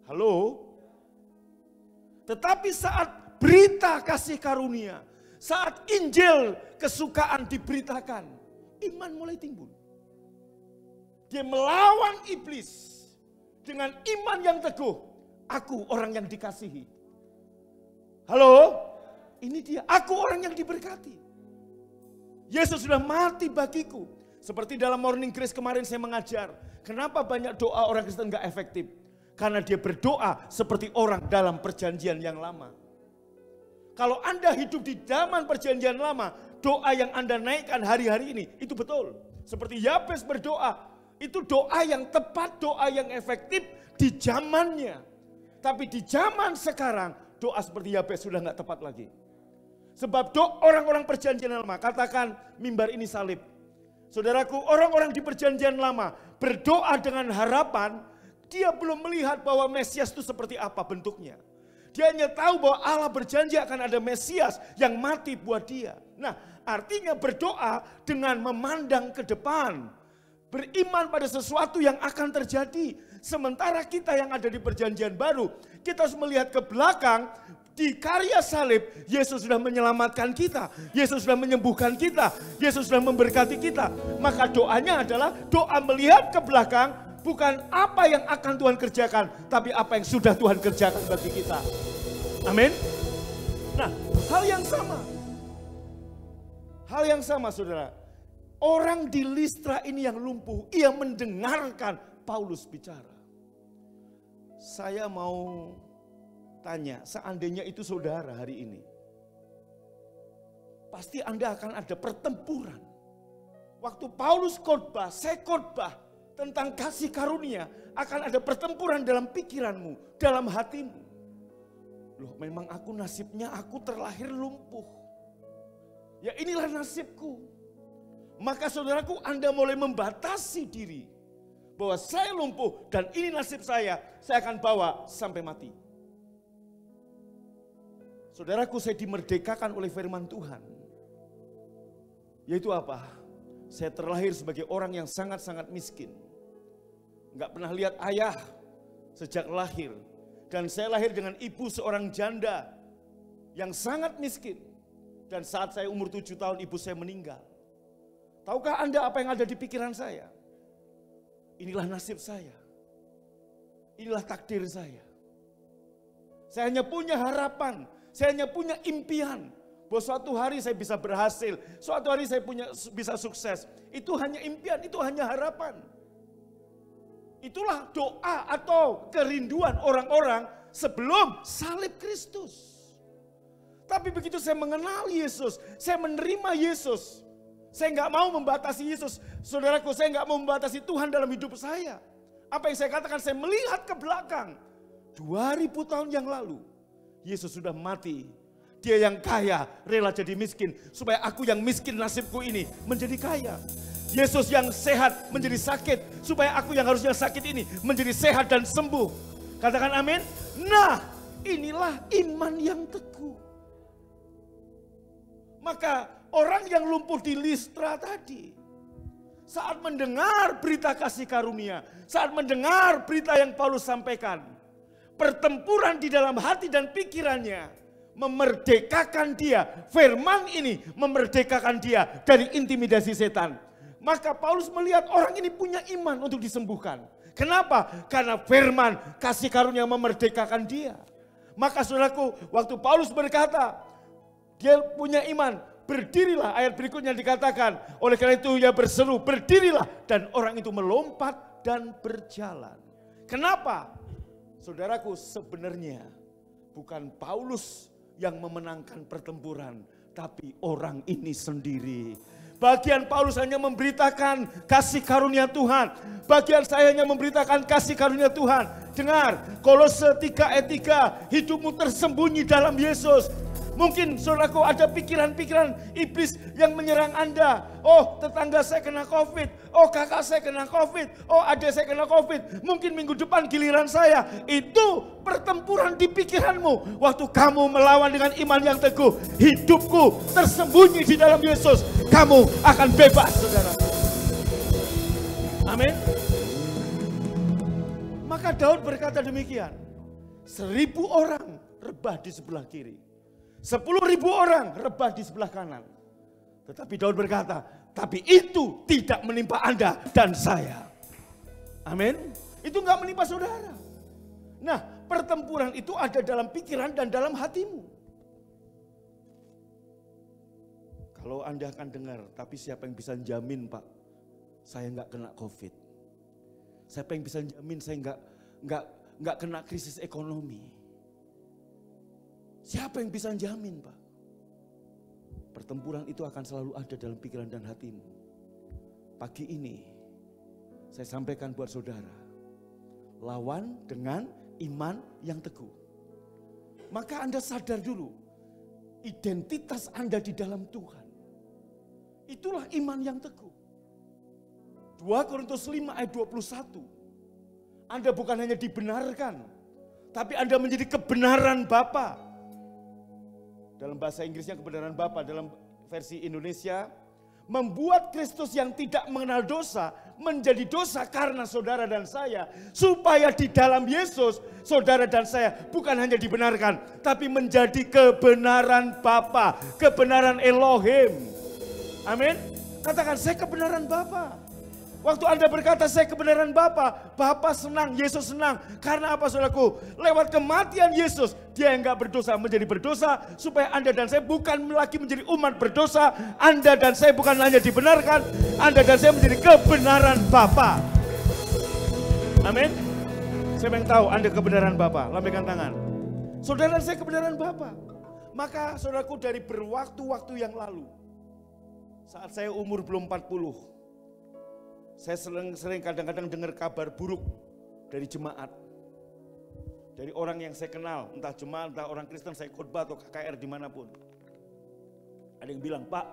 Halo? Tetapi saat berita kasih karunia, saat Injil kesukaan diberitakan, iman mulai timbul. Dia melawan iblis dengan iman yang teguh. Aku orang yang dikasihi. Halo? Ini dia, aku orang yang diberkati. Yesus sudah mati bagiku. Seperti dalam Morning Grace kemarin saya mengajar. Kenapa banyak doa orang Kristen gak efektif? Karena dia berdoa seperti orang dalam perjanjian yang lama. Kalau Anda hidup di zaman perjanjian lama, doa yang Anda naikkan hari-hari ini, itu betul. Seperti Yabes berdoa, itu doa yang tepat, doa yang efektif di zamannya. Tapi di zaman sekarang, doa seperti Yabes sudah gak tepat lagi. Sebab orang-orang perjanjian lama, katakan mimbar ini salib. Saudaraku, orang-orang di perjanjian lama berdoa dengan harapan, dia belum melihat bahwa Mesias itu seperti apa bentuknya. Dia hanya tahu bahwa Allah berjanji akan ada Mesias yang mati buat dia. Nah, artinya berdoa dengan memandang ke depan. Beriman pada sesuatu yang akan terjadi. Sementara kita yang ada di perjanjian baru, kita harus melihat ke belakang. Di karya salib, Yesus sudah menyelamatkan kita. Yesus sudah menyembuhkan kita. Yesus sudah memberkati kita. Maka doanya adalah doa melihat ke belakang. Bukan apa yang akan Tuhan kerjakan. Tapi apa yang sudah Tuhan kerjakan bagi kita. Amin. Nah, hal yang sama. Hal yang sama saudara. Orang di Listra ini yang lumpuh. Ia mendengarkan Paulus bicara. Saya mau tanya, seandainya itu saudara hari ini, pasti Anda akan ada pertempuran. Waktu Paulus khotbah, saya khotbah tentang kasih karunia, akan ada pertempuran dalam pikiranmu, dalam hatimu. Loh, memang aku nasibnya aku terlahir lumpuh. Ya inilah nasibku. Maka saudaraku, Anda mulai membatasi diri bahwa saya lumpuh dan ini nasib saya akan bawa sampai mati. Saudaraku, saya dimerdekakan oleh firman Tuhan. Yaitu apa? Saya terlahir sebagai orang yang sangat-sangat miskin. Enggak pernah lihat ayah sejak lahir. Dan saya lahir dengan ibu seorang janda yang sangat miskin. Dan saat saya umur 7 tahun ibu saya meninggal. Tahukah Anda apa yang ada di pikiran saya? Inilah nasib saya. Inilah takdir saya. Saya hanya punya harapan. Saya hanya punya impian bahwa suatu hari saya bisa berhasil, suatu hari saya bisa sukses. Itu hanya impian, itu hanya harapan. Itulah doa atau kerinduan orang-orang sebelum salib Kristus. Tapi begitu saya mengenal Yesus, saya menerima Yesus, Saya nggak mau membatasi Yesus. Saudaraku, saya nggak mau membatasi Tuhan dalam hidup saya. Apa yang saya katakan, saya melihat ke belakang. 2000 tahun yang lalu, Yesus sudah mati. Dia yang kaya rela jadi miskin. Supaya aku yang miskin nasibku ini menjadi kaya. Yesus yang sehat menjadi sakit. Supaya aku yang harusnya sakit ini menjadi sehat dan sembuh. Katakan amin. Nah, inilah iman yang teguh. Maka orang yang lumpuh di Listra tadi, saat mendengar berita kasih karunia, saat mendengar berita yang Paulus sampaikan, pertempuran di dalam hati dan pikirannya memerdekakan dia. Firman ini memerdekakan dia dari intimidasi setan. Maka Paulus melihat orang ini punya iman untuk disembuhkan. Kenapa? Karena firman kasih karunia memerdekakan dia. Maka saudaraku, waktu Paulus berkata, dia punya iman, berdirilah. Ayat berikutnya dikatakan, oleh karena itu ia berseru, berdirilah. Dan orang itu melompat dan berjalan. Kenapa? Saudaraku, sebenarnya bukan Paulus yang memenangkan pertempuran, tapi orang ini sendiri. Bagian Paulus hanya memberitakan kasih karunia Tuhan. Bagian saya hanya memberitakan kasih karunia Tuhan. Dengar, Kolose 3 ayat 3, hidupmu tersembunyi dalam Yesus. Mungkin saudaraku ada pikiran-pikiran iblis yang menyerang Anda. Oh, tetangga saya kena COVID. Oh, kakak saya kena COVID. Oh, adik saya kena COVID. Mungkin minggu depan giliran saya. Itu pertempuran di pikiranmu. Waktu kamu melawan dengan iman yang teguh. Hidupku tersembunyi di dalam Yesus. Kamu akan bebas, saudara. Amin. Maka Daud berkata demikian. 1000 orang rebah di sebelah kiri. 10.000 orang rebah di sebelah kanan. Tetapi Daud berkata, tapi itu tidak menimpa Anda dan saya. Amin. Itu enggak menimpa saudara. Nah, pertempuran itu ada dalam pikiran dan dalam hatimu. Kalau Anda akan dengar, tapi siapa yang bisa jamin, Pak, saya enggak kena COVID. Siapa yang bisa jamin saya enggak kena krisis ekonomi. Siapa yang bisa jamin, Pak? Pertempuran itu akan selalu ada dalam pikiran dan hatimu. Pagi ini saya sampaikan buat saudara, lawan dengan iman yang teguh. Maka Anda sadar dulu, identitas Anda di dalam Tuhan. Itulah iman yang teguh. 2 Korintus 5 ayat 21. Anda bukan hanya dibenarkan, tapi Anda menjadi kebenaran Bapa. Dalam bahasa Inggrisnya kebenaran Bapa, dalam versi Indonesia, membuat Kristus yang tidak mengenal dosa menjadi dosa karena saudara dan saya, supaya di dalam Yesus saudara dan saya bukan hanya dibenarkan, tapi menjadi kebenaran Bapa, kebenaran Elohim. Amin. Katakan, saya kebenaran Bapa. Waktu Anda berkata saya kebenaran Bapa, Bapa senang, Yesus senang. Karena apa, saudaraku? Lewat kematian Yesus, dia yang enggak berdosa menjadi berdosa, supaya Anda dan saya bukan lagi menjadi umat berdosa. Anda dan saya bukan hanya dibenarkan, Anda dan saya menjadi kebenaran Bapa. Amin. Siapa yang tahu Anda kebenaran Bapa? Lambaikan tangan. Saudara dan saya kebenaran Bapa. Maka saudaraku, dari berwaktu-waktu yang lalu, saat saya umur belum 40, saya sering kadang-kadang dengar kabar buruk dari jemaat. Dari orang yang saya kenal, entah jemaat, entah orang Kristen, saya khotbah atau KKR dimanapun. Ada yang bilang, Pak,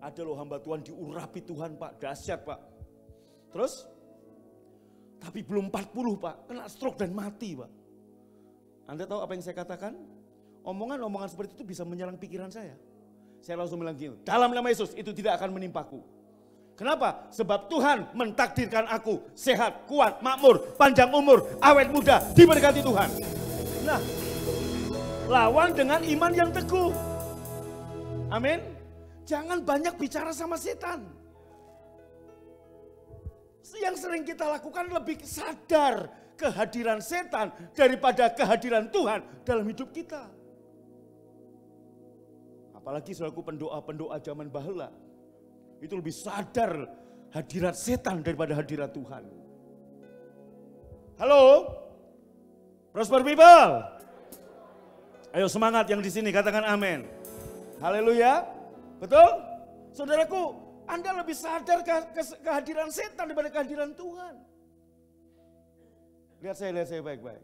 ada loh hamba Tuhan diurapi Tuhan, Pak, dahsyat, Pak. Terus, tapi belum 40, Pak, kena stroke dan mati, Pak. Anda tahu apa yang saya katakan? Omongan-omongan seperti itu bisa menyerang pikiran saya. Saya langsung bilang gini, dalam nama Yesus itu tidak akan menimpaku. Kenapa? Sebab Tuhan mentakdirkan aku sehat, kuat, makmur, panjang umur, awet muda, diberkati Tuhan. Nah, lawan dengan iman yang teguh. Amin. Jangan banyak bicara sama setan. Yang sering kita lakukan lebih sadar kehadiran setan daripada kehadiran Tuhan dalam hidup kita. Apalagi saudaraku, pendoa-pendoa zaman bahela. Itu lebih sadar hadirat setan daripada hadirat Tuhan. Halo, Prosper People. Ayo semangat yang di sini, katakan amin. Haleluya, betul? Saudaraku, Anda lebih sadar kehadiran setan daripada kehadiran Tuhan. Lihat saya baik-baik.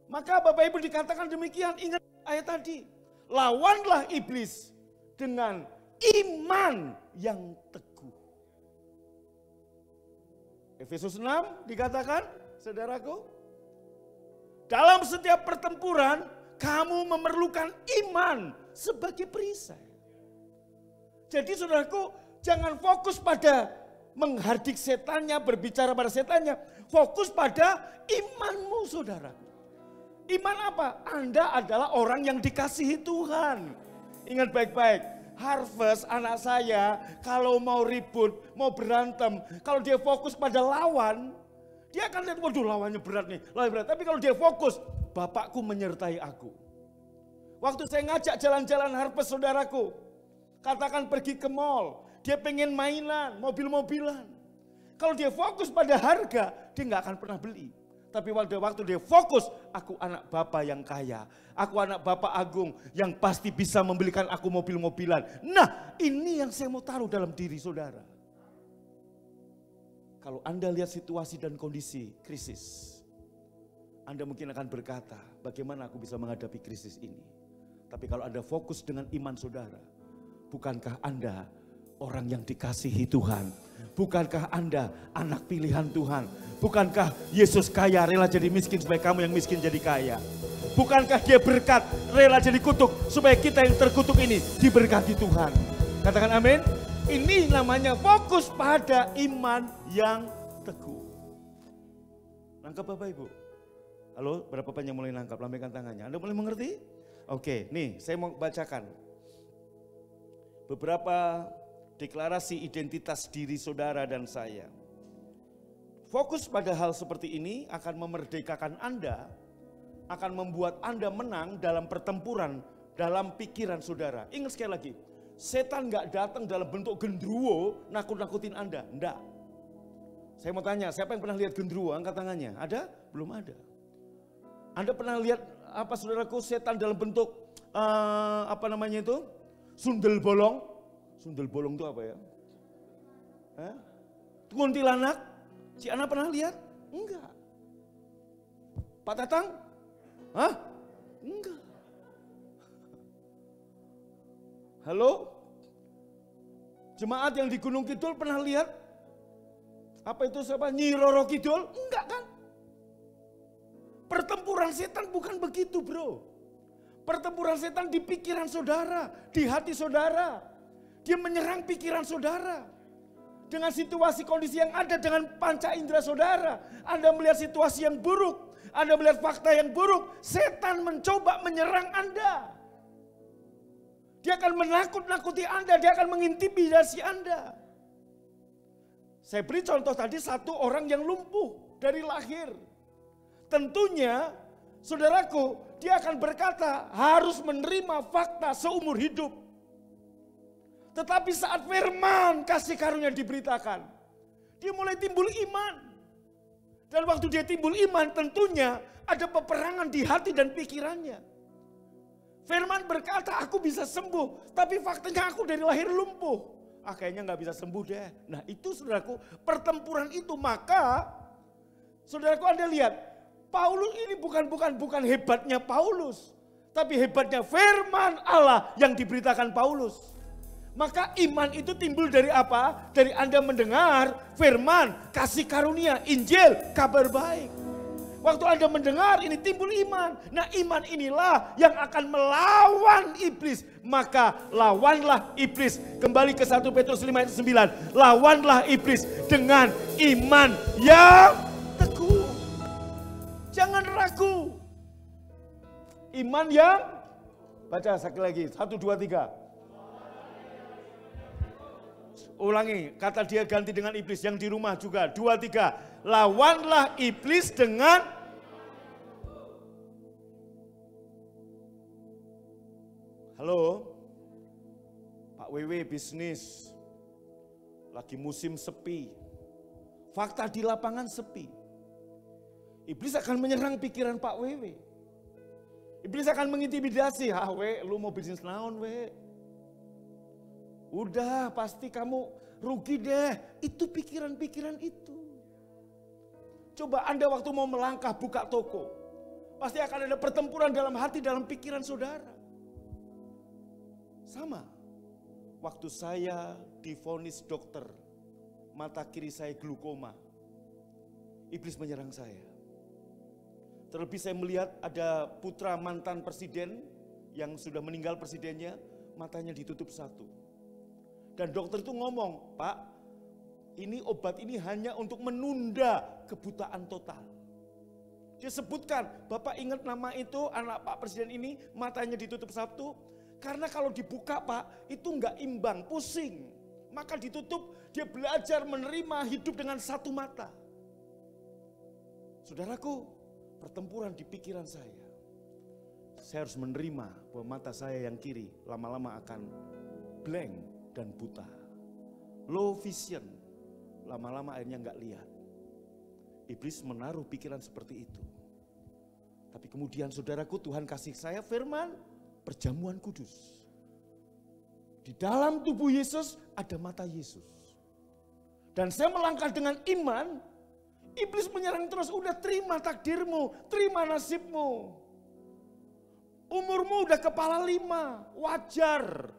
Maka Bapak Ibu dikatakan demikian, ingat ayat tadi. Lawanlah iblis dengan iman yang teguh. Efesus 6 dikatakan, saudaraku, dalam setiap pertempuran kamu memerlukan iman sebagai perisai. Jadi saudaraku, jangan fokus pada menghardik setannya, berbicara pada setannya. Fokus pada imanmu, saudara. Iman apa? Anda adalah orang yang dikasihi Tuhan. Ingat baik-baik, Harvest anak saya kalau mau ribut, mau berantem, kalau dia fokus pada lawan, dia akan lihat, waduh lawannya berat nih, lawannya berat. Tapi kalau dia fokus, Bapakku menyertai aku. Waktu saya ngajak jalan-jalan Harvest saudaraku, katakan pergi ke mall, dia pengen mainan, mobil-mobilan. Kalau dia fokus pada harga, dia nggak akan pernah beli. Tapi waktu dia fokus, aku anak Bapa yang kaya. Aku anak Bapa Agung yang pasti bisa membelikan aku mobil-mobilan. Nah, ini yang saya mau taruh dalam diri saudara. Kalau Anda lihat situasi dan kondisi krisis, Anda mungkin akan berkata, bagaimana aku bisa menghadapi krisis ini? Tapi kalau Anda fokus dengan iman saudara, bukankah Anda orang yang dikasihi Tuhan? Bukankah Anda anak pilihan Tuhan? Bukankah Yesus kaya rela jadi miskin supaya kamu yang miskin jadi kaya? Bukankah dia berkat rela jadi kutuk supaya kita yang terkutuk ini diberkati Tuhan? Katakan amin. Ini namanya fokus pada iman yang teguh. Nangkap Bapak Ibu? Halo, berapa banyak mulai nangkap? Lambaikan tangannya. Anda mulai mengerti? Oke, nih saya mau bacakan beberapa deklarasi identitas diri saudara dan saya. Fokus pada hal seperti ini akan memerdekakan Anda, akan membuat Anda menang dalam pertempuran, dalam pikiran saudara. Ingat sekali lagi, setan gak datang dalam bentuk gendruwo nakut-nakutin Anda, enggak. Saya mau tanya, siapa yang pernah lihat gendruwo? Angkat tangannya, ada? Belum ada. Anda pernah lihat apa saudaraku, setan dalam bentuk sundel bolong? Sundel bolong itu apa ya? Kuntilanak? Si Ana pernah lihat? Enggak. Pak Tatang? Hah? Enggak. Halo? Jemaat yang di Gunung Kidul pernah lihat? Apa itu siapa? Nyi Roro Kidul? Enggak kan? Pertempuran setan bukan begitu bro. Pertempuran setan di pikiran saudara, di hati saudara. Dia menyerang pikiran saudara. Dengan situasi kondisi yang ada, dengan panca indera saudara. Anda melihat situasi yang buruk, Anda melihat fakta yang buruk, setan mencoba menyerang Anda. Dia akan menakut-nakuti Anda, dia akan mengintimidasi Anda. Saya beri contoh tadi, satu orang yang lumpuh dari lahir. Tentunya, saudaraku, dia akan berkata harus menerima fakta seumur hidup. Tetapi saat firman kasih karunia diberitakan, dia mulai timbul iman. Dan waktu dia timbul iman, tentunya ada peperangan di hati dan pikirannya. Firman berkata, aku bisa sembuh, tapi faktanya aku dari lahir lumpuh. Kayaknya gak bisa sembuh deh. Nah itu saudaraku, pertempuran itu. Maka saudaraku, Anda lihat, Paulus ini bukan hebatnya Paulus, tapi hebatnya firman Allah yang diberitakan Paulus. Maka iman itu timbul dari apa? Dari Anda mendengar firman, kasih karunia, Injil, kabar baik. Waktu Anda mendengar ini timbul iman. Nah iman inilah yang akan melawan iblis. Maka lawanlah iblis. Kembali ke 1 Petrus 5 ayat 9. Lawanlah iblis dengan iman yang teguh. Jangan ragu. Iman yang, baca sekali lagi, 1, 2, 3. Ulangi, kata dia ganti dengan iblis yang di rumah juga. 2, 3. Lawanlah iblis dengan halo, Pak WW bisnis, lagi musim sepi. Fakta di lapangan sepi. Iblis akan menyerang pikiran Pak WW. Iblis akan mengintimidasi. We, lu mau bisnis naon we? Udah pasti kamu rugi deh. Itu pikiran-pikiran itu. Coba Anda waktu mau melangkah buka toko. Pasti akan ada pertempuran dalam hati, dalam pikiran saudara. Sama. Waktu saya divonis dokter, mata kiri saya glaukoma. Iblis menyerang saya. Terlebih saya melihat ada putra mantan presiden yang sudah meninggal presidennya, matanya ditutup satu. Dan dokter itu ngomong, Pak, ini obat ini hanya untuk menunda kebutaan total. Dia sebutkan, Bapak ingat nama itu, anak Pak Presiden ini matanya ditutup satu. Karena kalau dibuka Pak, itu enggak imbang, pusing. Maka ditutup, dia belajar menerima hidup dengan satu mata. Saudaraku, pertempuran di pikiran saya. Saya harus menerima bahwa mata saya yang kiri lama-lama akan blank dan buta. Low vision, lama-lama akhirnya enggak lihat. Iblis menaruh pikiran seperti itu. Tapi kemudian saudaraku, Tuhan kasih saya firman perjamuan kudus. Di dalam tubuh Yesus ada mata Yesus. Dan saya melangkah dengan iman, iblis menyerang terus, udah terima takdirmu, terima nasibmu. Umurmu udah kepala 5, wajar.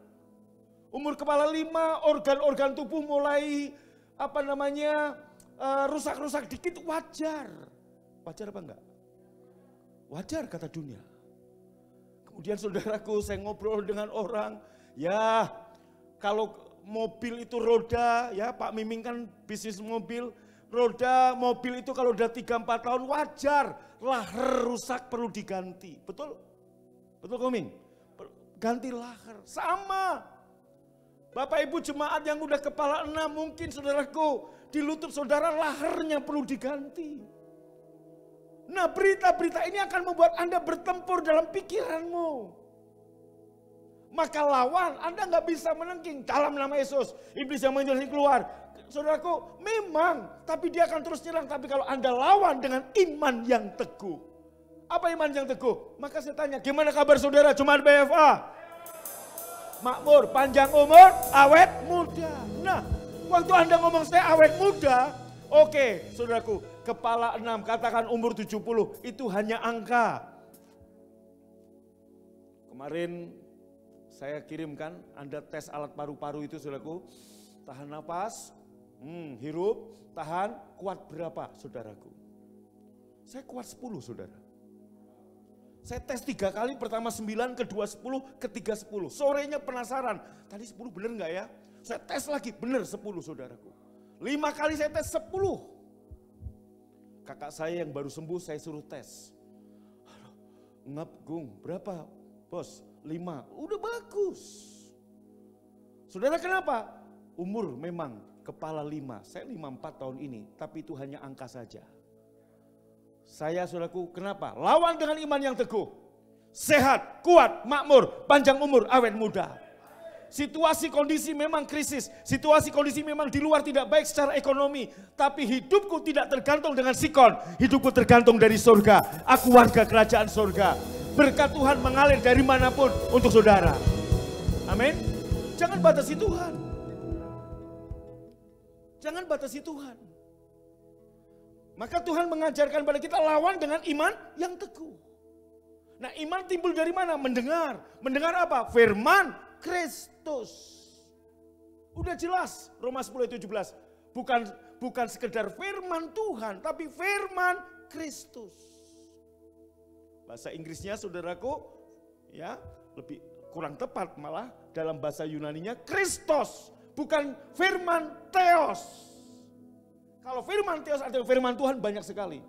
Umur kepala 5, organ-organ tubuh mulai rusak-rusak dikit, wajar. Wajar apa enggak? Wajar kata dunia. Kemudian saudaraku, saya ngobrol dengan orang, ya kalau mobil itu roda, ya Pak Miming kan bisnis mobil, roda mobil itu kalau udah 3-4 tahun wajar, lahar rusak perlu diganti. Betul? Betul Koming? Ganti lahar, sama. Bapak Ibu jemaat yang udah kepala 6 mungkin saudaraku, di lutut saudara laharnya perlu diganti. Nah berita-berita ini akan membuat Anda bertempur dalam pikiranmu. Maka lawan Anda nggak bisa menengking dalam nama Yesus. Iblis yang menjadi keluar. Saudaraku memang, tapi dia akan terus nyerang. Tapi kalau Anda lawan dengan iman yang teguh. Apa iman yang teguh? Maka saya tanya, gimana kabar saudara Jemaat BFA? Makmur, panjang umur, awet muda. Nah, waktu Anda ngomong saya awet muda, oke, saudaraku, kepala 6, katakan umur 70, itu hanya angka. Kemarin saya kirimkan, Anda tes alat paru-paru itu saudaraku, tahan napas, hirup, tahan, kuat berapa saudaraku? Saya kuat 10 saudara. Saya tes 3 kali, pertama 9, kedua 10, ketiga 10. Sorenya penasaran, tadi 10 bener gak ya? Saya tes lagi, bener 10 saudaraku. 5 kali saya tes 10. Kakak saya yang baru sembuh saya suruh tes. Halo, ngap Gung, berapa bos? 5, udah bagus. Saudara kenapa? Umur memang kepala 5, saya 54 tahun ini, tapi itu hanya angka saja. Saya saudaraku kenapa? Lawan dengan iman yang teguh. Sehat, kuat, makmur, panjang umur, awet muda. Situasi kondisi memang krisis, situasi kondisi memang di luar tidak baik secara ekonomi. Tapi hidupku tidak tergantung dengan sikon, hidupku tergantung dari surga. Aku warga kerajaan surga. Berkat Tuhan mengalir dari manapun untuk saudara. Amin. Jangan batasi Tuhan. Jangan batasi Tuhan. Maka Tuhan mengajarkan pada kita lawan dengan iman yang teguh. Nah iman timbul dari mana? Mendengar. Mendengar apa? Firman Kristus. Udah jelas Roma 10 ayat 17. Bukan sekedar firman Tuhan, tapi firman Kristus. Bahasa Inggrisnya saudaraku ya lebih kurang tepat, malah dalam bahasa Yunaninya Kristos, bukan firman Theos. Kalau firman Theos atau firman Tuhan banyak sekali.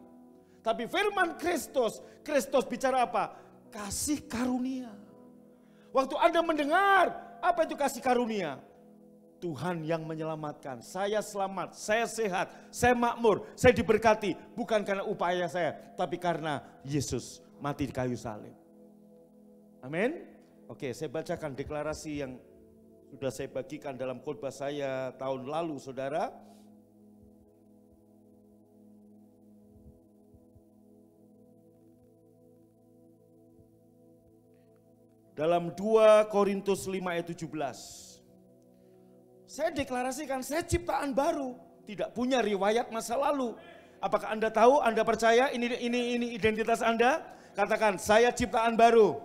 Tapi firman Kristus, Kristus bicara apa? Kasih karunia. Waktu Anda mendengar, apa itu kasih karunia? Tuhan yang menyelamatkan. Saya selamat, saya sehat, saya makmur, saya diberkati. Bukan karena upaya saya, tapi karena Yesus mati di kayu salib. Amin. Oke, saya bacakan deklarasi yang sudah saya bagikan dalam khotbah saya tahun lalu, saudara. Dalam 2 Korintus 5 ayat 17. Saya deklarasikan, saya ciptaan baru, tidak punya riwayat masa lalu. Apakah Anda tahu, Anda percaya ini identitas Anda? Katakan, saya ciptaan baru,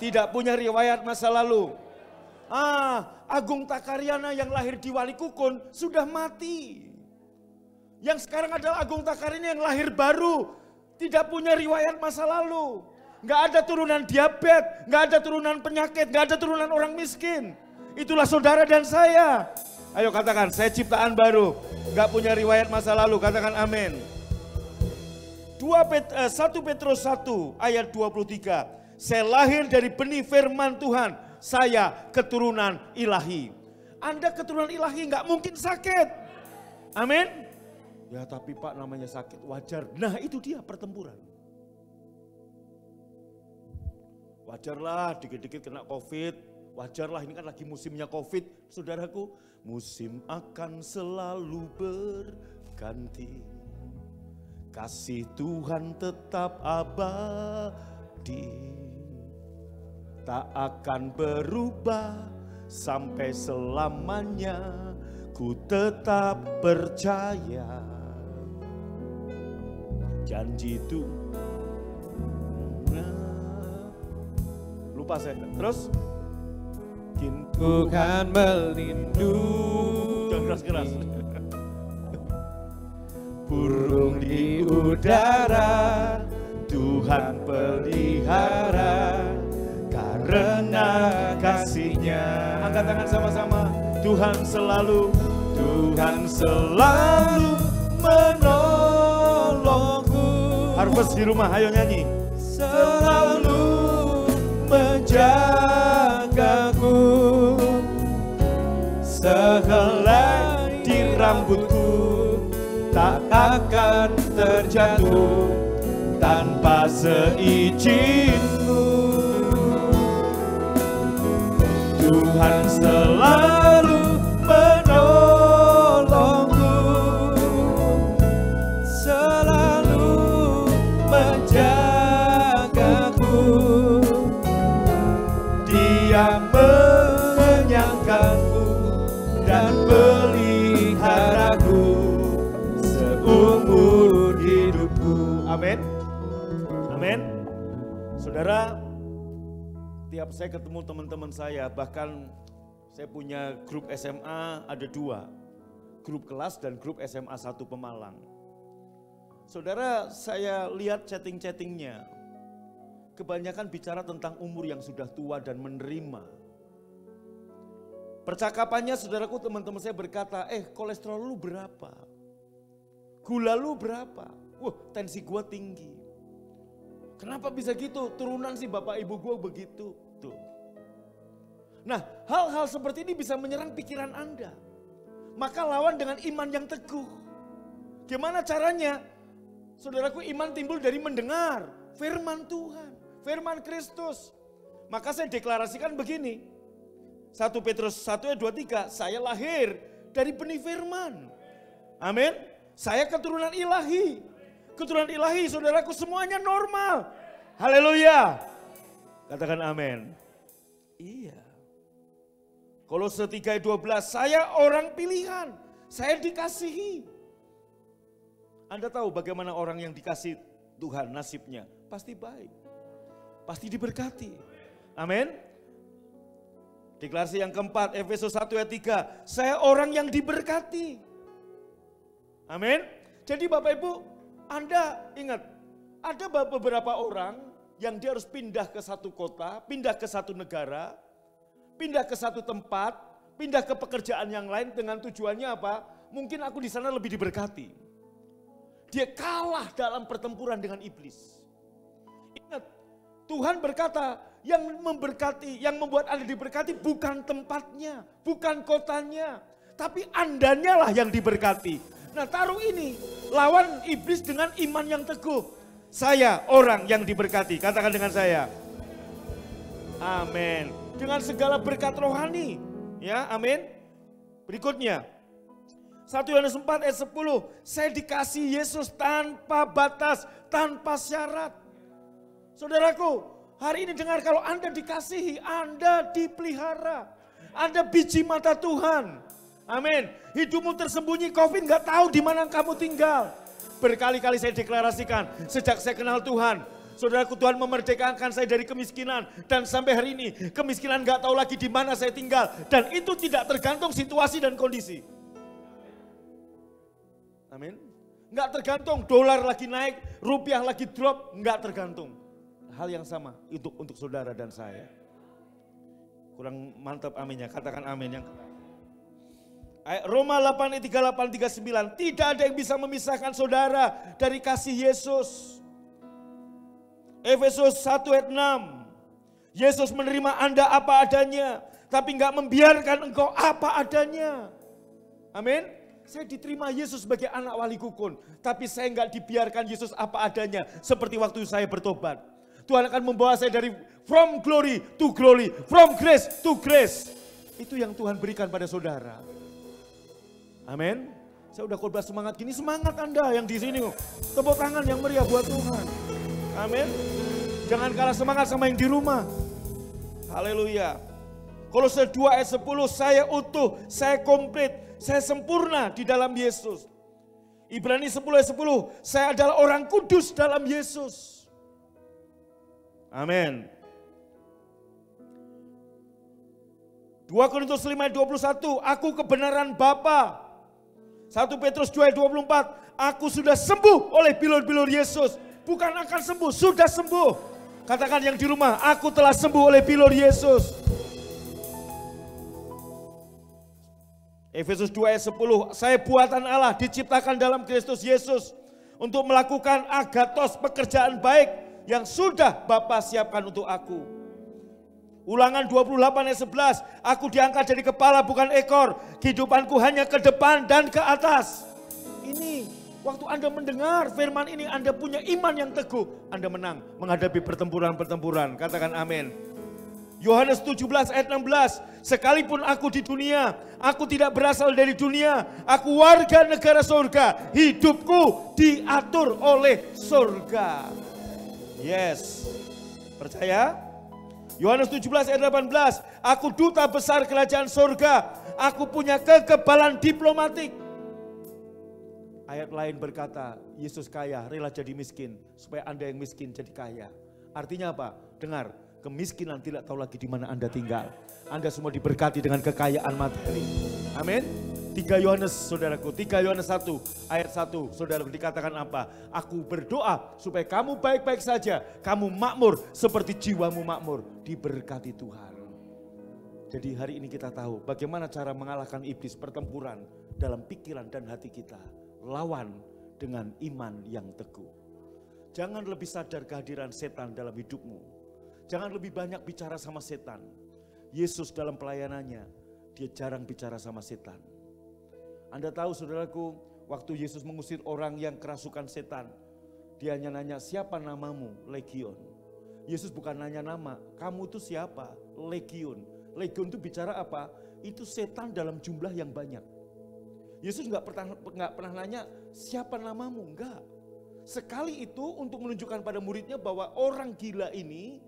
tidak punya riwayat masa lalu. Agung Takaryana yang lahir di Walikukun sudah mati. Yang sekarang adalah Agung Takaryana yang lahir baru, tidak punya riwayat masa lalu. Nggak ada turunan diabetes, nggak ada turunan penyakit, nggak ada turunan orang miskin. Itulah saudara dan saya. Ayo katakan, saya ciptaan baru, nggak punya riwayat masa lalu. Katakan amin. 1 Petrus 1 ayat 23. Saya lahir dari benih firman Tuhan, saya keturunan ilahi. Anda keturunan ilahi, nggak mungkin sakit. Amin. Ya tapi Pak, namanya sakit, wajar. Nah itu dia pertempuran. Wajarlah dikit-dikit kena COVID. Wajarlah, ini kan lagi musimnya COVID, saudaraku. Musim akan selalu berganti. Kasih Tuhan tetap abadi. Tak akan berubah sampai selamanya. Ku tetap percaya. Janji itu. Lupa saya, terus. Tuhan melindungi. Jangan keras-keras. Burung di udara Tuhan pelihara karena kasih-Nya. Angkat tangan sama-sama. Tuhan selalu menolongku. Harvest di rumah, ayo nyanyi. Selalu menjagaku, sehelai di rambutku tak akan terjatuh tanpa seizin-Mu. Tuhan selalu menolongku, selalu menjagaku. Dia menyangkaku dan peliharaku seumur hidupku. Amin. Amin. Saudara, tiap saya ketemu teman-teman saya, bahkan saya punya grup SMA ada 2. Grup kelas dan grup SMA 1 Pemalang. Saudara, saya lihat chatting-chattingnya. Kebanyakan bicara tentang umur yang sudah tua dan menerima. Percakapannya, saudaraku, teman-teman saya berkata, kolesterol lu berapa? Gula lu berapa? Wah, tensi gua tinggi. Kenapa bisa gitu? Turunan sih bapak ibu gua begitu. Tuh. Nah, hal-hal seperti ini bisa menyerang pikiran Anda. Maka lawan dengan iman yang teguh. Gimana caranya? Saudaraku, iman timbul dari mendengar firman Tuhan. Firman Kristus. Maka saya deklarasikan begini. 1 Petrus 1 ayat 23. Saya lahir dari benih firman. Amin. Saya keturunan ilahi. Keturunan ilahi, saudaraku, semuanya normal. Haleluya. Katakan amin. Iya. Kolose 3 ayat 12. Saya orang pilihan. Saya dikasihi. Anda tahu bagaimana orang yang dikasih Tuhan nasibnya? Pasti baik. Pasti diberkati. Amin. Deklarasi yang keempat, Efesus 1 ayat 3. Saya orang yang diberkati. Amin. Jadi Bapak Ibu, Anda ingat, ada beberapa orang yang dia harus pindah ke satu kota, pindah ke satu negara, pindah ke satu tempat, pindah ke pekerjaan yang lain dengan tujuannya apa? Mungkin aku di sana lebih diberkati. Dia kalah dalam pertempuran dengan iblis. Ingat, Tuhan berkata, yang memberkati, yang membuat Anda diberkati bukan tempatnya, bukan kotanya, tapi Andanya lah yang diberkati. Nah, taruh ini, lawan iblis dengan iman yang teguh. Saya orang yang diberkati, katakan dengan saya. Amin. Dengan segala berkat rohani, ya, amin. Berikutnya, 1 Yohanes 4 ayat 10, saya dikasih Yesus tanpa batas, tanpa syarat. Saudaraku, hari ini dengar, kalau Anda dikasihi, Anda dipelihara. Anda biji mata Tuhan. Amin. Hidupmu tersembunyi, COVID nggak tahu di mana kamu tinggal. Berkali-kali saya deklarasikan, sejak saya kenal Tuhan, saudaraku, Tuhan memerdekakan saya dari kemiskinan. Dan sampai hari ini, kemiskinan nggak tahu lagi di mana saya tinggal. Dan itu tidak tergantung situasi dan kondisi. Amin. Nggak tergantung dolar lagi naik, rupiah lagi drop, nggak tergantung. Hal yang sama untuk saudara dan saya. Kurang mantap aminnya, katakan amin. Yang Roma 8 ayat 38 39, tidak ada yang bisa memisahkan saudara dari kasih Yesus. Efesus 1 ayat 6, Yesus menerima Anda apa adanya, tapi nggak membiarkan engkau apa adanya. Amin. Saya diterima Yesus sebagai anak wali kukun, tapi saya nggak dibiarkan Yesus apa adanya, seperti waktu saya bertobat. Tuhan akan membawa saya dari from glory to glory, from grace to grace. Itu yang Tuhan berikan pada saudara. Amin. Saya udah khotbah semangat gini, semangat Anda yang di sini. Tepuk tangan yang meriah buat Tuhan. Amin. Jangan kalah semangat sama yang di rumah. Haleluya. Kolose 2 ayat 10, saya utuh, saya komplit, saya sempurna di dalam Yesus. Ibrani 10 ayat 10, saya adalah orang kudus dalam Yesus. Amin. 2 Korintus 5 ayat 21, aku kebenaran Bapa. 1 Petrus 2 ayat 24, aku sudah sembuh oleh bilur-bilur Yesus. Bukan akan sembuh, sudah sembuh. Katakan yang di rumah, aku telah sembuh oleh bilur Yesus. Efesus 2 ayat 10, saya buatan Allah diciptakan dalam Kristus Yesus untuk melakukan agatos, pekerjaan baik yang sudah Bapa siapkan untuk aku. Ulangan 28 ayat 11, aku diangkat jadi kepala bukan ekor, kehidupanku hanya ke depan dan ke atas. Ini waktu Anda mendengar firman ini, Anda punya iman yang teguh, Anda menang menghadapi pertempuran-pertempuran. Katakan amin. Yohanes 17 ayat 16, sekalipun aku di dunia, aku tidak berasal dari dunia, aku warga negara surga, hidupku diatur oleh surga. Yes, percaya? Yohanes 17 ayat 18, aku duta besar kerajaan surga, aku punya kekebalan diplomatik. Ayat lain berkata, Yesus kaya, rela jadi miskin, supaya Anda yang miskin jadi kaya. Artinya apa? Dengar, kemiskinan tidak tahu lagi di mana Anda tinggal. Anda semua diberkati dengan kekayaan materi. Amin. 3 Yohanes saudaraku, 3 Yohanes 1 ayat 1 saudaraku dikatakan apa? Aku berdoa supaya kamu baik-baik saja, kamu makmur seperti jiwamu makmur, diberkati Tuhan. Jadi hari ini kita tahu bagaimana cara mengalahkan iblis, pertempuran dalam pikiran dan hati kita. Lawan dengan iman yang teguh. Jangan lebih sadar kehadiran setan dalam hidupmu. Jangan lebih banyak bicara sama setan. Yesus dalam pelayanannya, dia jarang bicara sama setan. Anda tahu saudaraku, waktu Yesus mengusir orang yang kerasukan setan, dia hanya nanya, siapa namamu? Legion. Yesus bukan nanya nama, kamu itu siapa? Legion. Legion itu bicara apa? Itu setan dalam jumlah yang banyak. Yesus nggak pernah nanya, siapa namamu? Enggak. Sekali itu untuk menunjukkan pada muridnya bahwa orang gila ini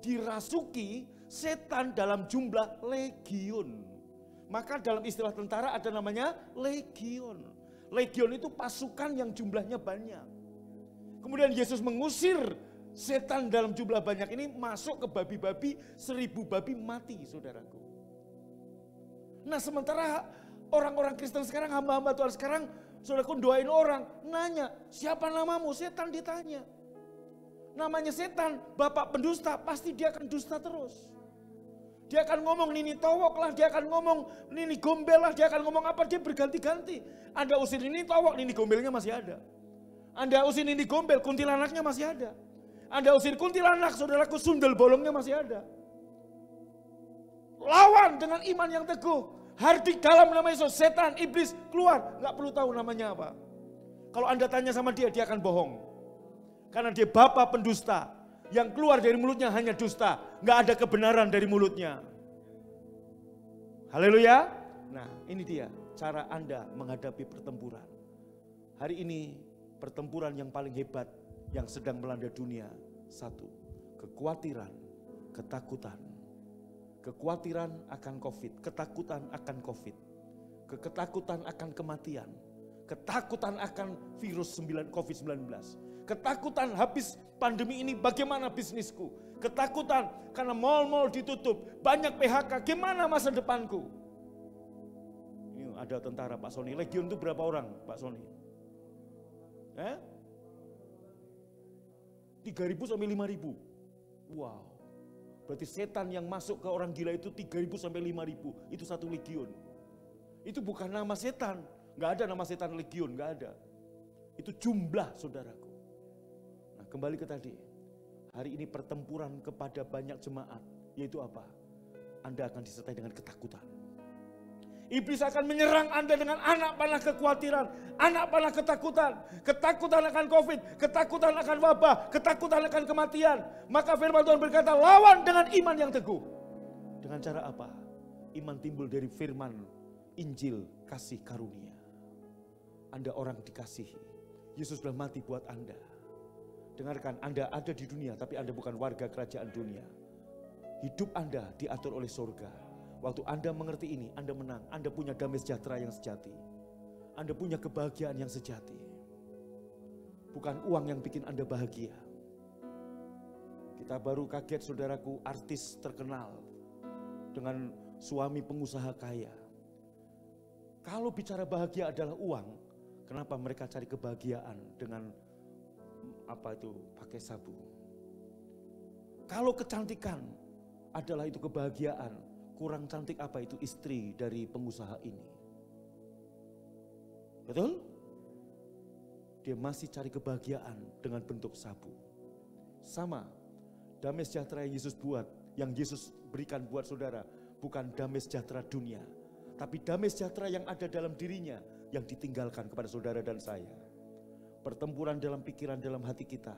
dirasuki setan dalam jumlah legion. Maka dalam istilah tentara ada namanya legion. Legion itu pasukan yang jumlahnya banyak. Kemudian Yesus mengusir setan dalam jumlah banyak ini masuk ke babi-babi, 1000 babi mati saudaraku. Nah sementara orang-orang Kristen sekarang, hamba-hamba Tuhan sekarang, saudaraku doain orang, nanya siapa namamu? Setan ditanya. Namanya setan, bapak pendusta, pasti dia akan dusta terus. Dia akan ngomong nini towok lah, dia akan ngomong nini gombel lah, dia akan ngomong apa, dia berganti-ganti. Anda usir nini towok, nini gombelnya masih ada. Anda usir nini gombel, kuntilanaknya masih ada. Anda usir kuntilanak, saudaraku sundel bolongnya masih ada. Lawan dengan iman yang teguh. Hardik dalam nama Yesus, setan, iblis keluar, gak perlu tahu namanya apa. Kalau Anda tanya sama dia, dia akan bohong. Karena dia bapa pendusta. Yang keluar dari mulutnya hanya dusta. Gak ada kebenaran dari mulutnya. Haleluya. Nah ini dia cara Anda menghadapi pertempuran. Hari ini pertempuran yang paling hebat yang sedang melanda dunia. 1. Kekhawatiran, ketakutan. Kekhawatiran akan COVID, ketakutan akan COVID. Ketakutan akan kematian, ketakutan akan virus COVID-19, ketakutan habis pandemi ini bagaimana bisnisku, ketakutan karena mal-mal ditutup, banyak PHK, gimana masa depanku. Ini ada tentara Pak Sony, Legion itu berapa orang Pak Sony? 3.000 sampai 5.000. Wow. Berarti setan yang masuk ke orang gila itu 3.000 sampai 5.000. Itu satu legion. Itu bukan nama setan. Gak ada nama setan legion, gak ada. Itu jumlah saudaraku. Nah kembali ke tadi. Hari ini pertempuran kepada banyak jemaat. Yaitu apa? Anda akan disertai dengan ketakutan. Iblis akan menyerang Anda dengan anak panah kekhawatiran, anak panah ketakutan, ketakutan akan COVID, ketakutan akan wabah, ketakutan akan kematian. Maka firman Tuhan berkata, lawan dengan iman yang teguh. Dengan cara apa? Iman timbul dari firman, Injil, kasih karunia. Anda orang dikasihi. Yesus sudah mati buat Anda. Dengarkan, Anda ada di dunia, tapi Anda bukan warga kerajaan dunia. Hidup Anda diatur oleh surga. Waktu Anda mengerti ini, Anda menang. Anda punya damai sejahtera yang sejati. Anda punya kebahagiaan yang sejati. Bukan uang yang bikin Anda bahagia. Kita baru kaget saudaraku, artis terkenal dengan suami pengusaha kaya. Kalau bicara bahagia adalah uang, kenapa mereka cari kebahagiaan dengan pakai sabu? Kalau kecantikan adalah itu kebahagiaan, kurang cantik apa itu istri dari pengusaha ini? Betul? Dia masih cari kebahagiaan dengan bentuk sabu. Sama, damai sejahtera yang Yesus buat, yang Yesus berikan buat saudara, bukan damai sejahtera dunia, tapi damai sejahtera yang ada dalam dirinya, yang ditinggalkan kepada saudara dan saya. Pertempuran dalam pikiran, dalam hati kita,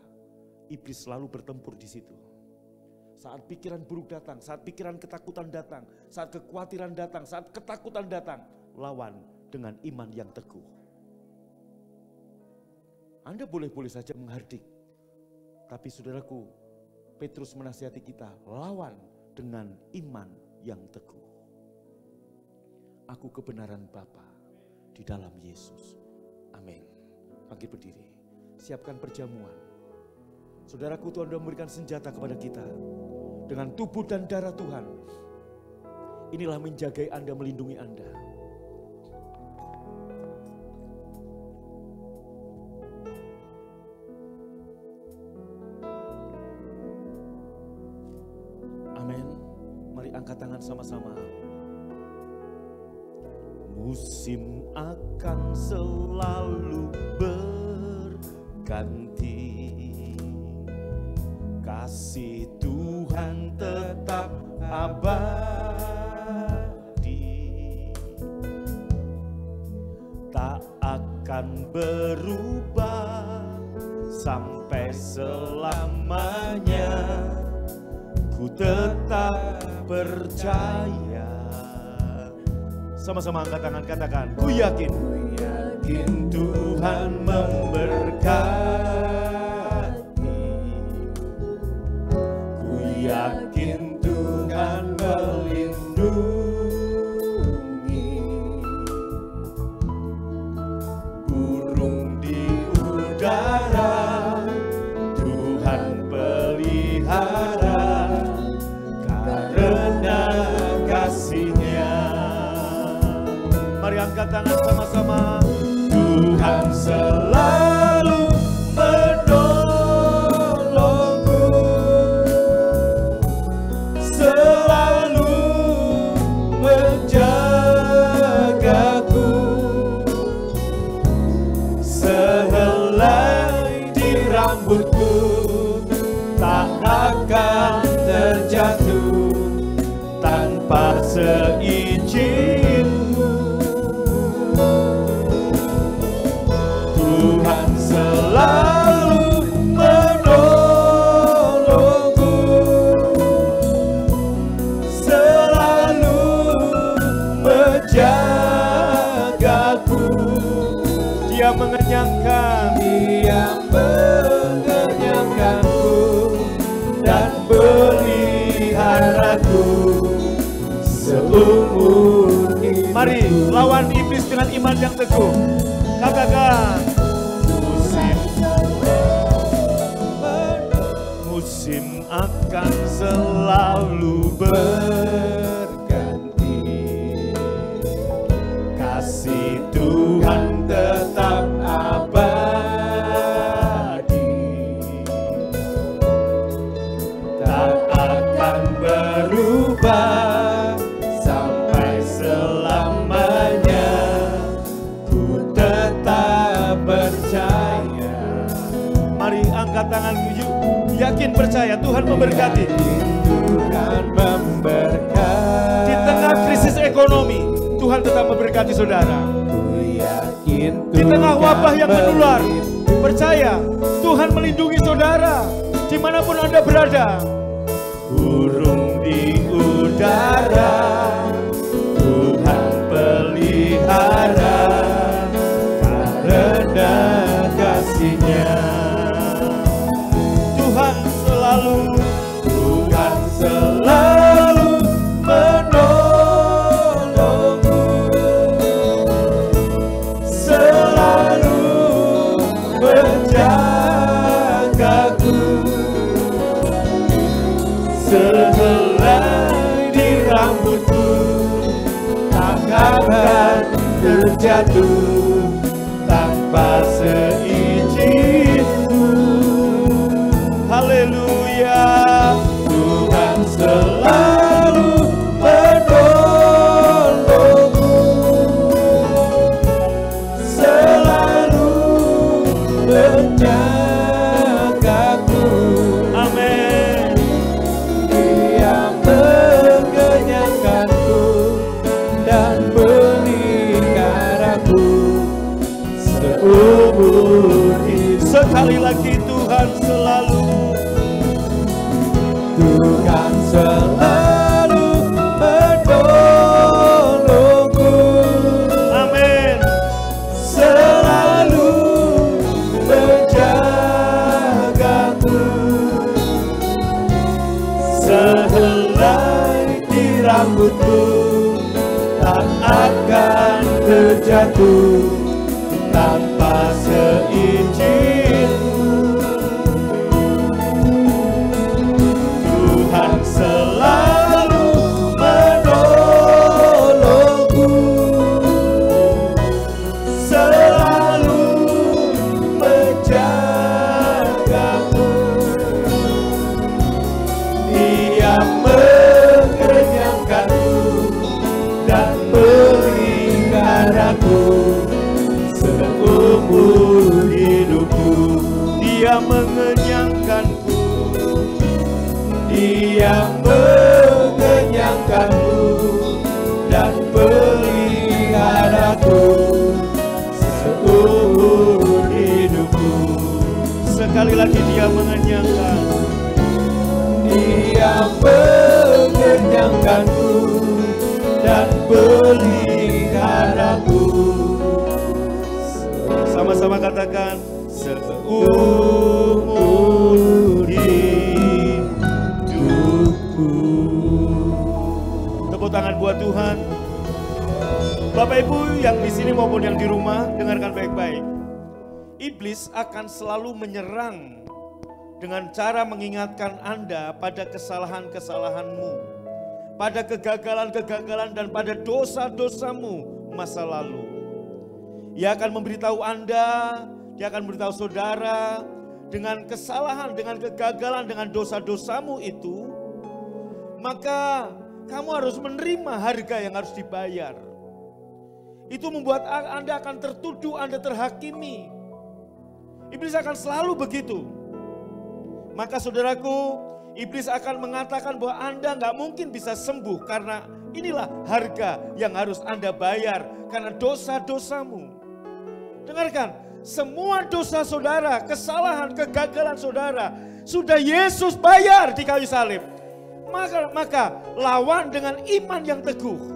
iblis selalu bertempur di situ. Saat pikiran buruk datang, saat pikiran ketakutan datang, saat kekhawatiran datang, saat ketakutan datang, lawan dengan iman yang teguh. Anda boleh-boleh saja menghardik, tapi saudaraku, Petrus menasihati kita, lawan dengan iman yang teguh. Aku kebenaran Bapa di dalam Yesus. Amin. Bangkit berdiri, siapkan perjamuan. Saudaraku, Tuhan sudah memberikan senjata kepada kita. Dengan tubuh dan darah Tuhan, inilah menjagai Anda, melindungi Anda. Amin. Mari angkat tangan sama-sama. Musim akan selalu berganti, kasih Tuhan tetap abadi, tak akan berubah sampai selamanya. Ku tetap percaya. Sama-sama angkat tangan, katakan, ku yakin Tuhan memberkati. Ku yakin Tuhan melindungi. Burung di udara Tuhan pelihara karena kasih-Nya. Mari angkat tangan sama-sama. Tuhan selalu menolongku, selalu menjagaku. Sehelai di rambutku tak akan terjatuh tanpa seizin-Mu. Tuhan selalu menolongku, selalu menjagaku. Dia mengenyangkan, Dia mengenyangkanku dan peliharaku seumur hidup. Mari lawan iblis dengan iman yang teguh. Katakan, musim akan selalu berganti. Kasih Tuhan tetap abadi, tak akan berubah sampai selamanya. Ku tetap percaya. Mari angkat tanganmu, yuk. Yakin percaya Tuhan memberkati. Tuhan memberkati. Di tengah krisis ekonomi, Tuhan tetap memberkati saudara. Di tengah wabah yang menular, percaya Tuhan melindungi saudara dimanapun Anda berada. Burung di udara, Tuhan pelihara karena kasih-Nya. Tuhan selalu menolongku, selalu menjagaku. Sehelai di rambutku tak akan terjatuh tanpa seizinku. Haleluya. Tuhan selalu menolongku, selalu menjagaku. Amin. Dia mengenyangkanku dan peliharaku seumur hidup. Sekali lagi Tuhan selalu menolongku. Amin. Selalu menjagaku. Sehelai di rambutku tak akan terjatuh tanpa seizinku. Tuhan selalu menolongku, selalu menjagaku. Dia mengenyangkanku dan peliharaku seumur hidupku. Dia mengenyangkanku, Dia mengenyangkanku dan peliharaku seumur hidupku. sekali lagi Dia mengenyangkan. Dia mengenyangkanku dan peliharaku. Sama-sama katakan, seumur hidupku. Tepuk tangan buat Tuhan. Bapak Ibu yang di sini maupun yang di rumah, dengarkan baik-baik. Iblis akan selalu menyerang dengan cara mengingatkan Anda pada kesalahan-kesalahanmu, pada kegagalan-kegagalan dan pada dosa-dosamu masa lalu. Ia akan memberitahu Anda, dia akan memberitahu saudara, dengan kesalahan, dengan kegagalan, dengan dosa-dosamu itu, maka kamu harus menerima harga yang harus dibayar. Itu membuat Anda akan tertuduh, Anda terhakimi. Iblis akan selalu begitu. Maka saudaraku, iblis akan mengatakan bahwa Anda nggak mungkin bisa sembuh karena inilah harga yang harus Anda bayar karena dosa-dosamu. Dengarkan, semua dosa saudara, kesalahan, kegagalan saudara sudah Yesus bayar di kayu salib. Maka lawan dengan iman yang teguh.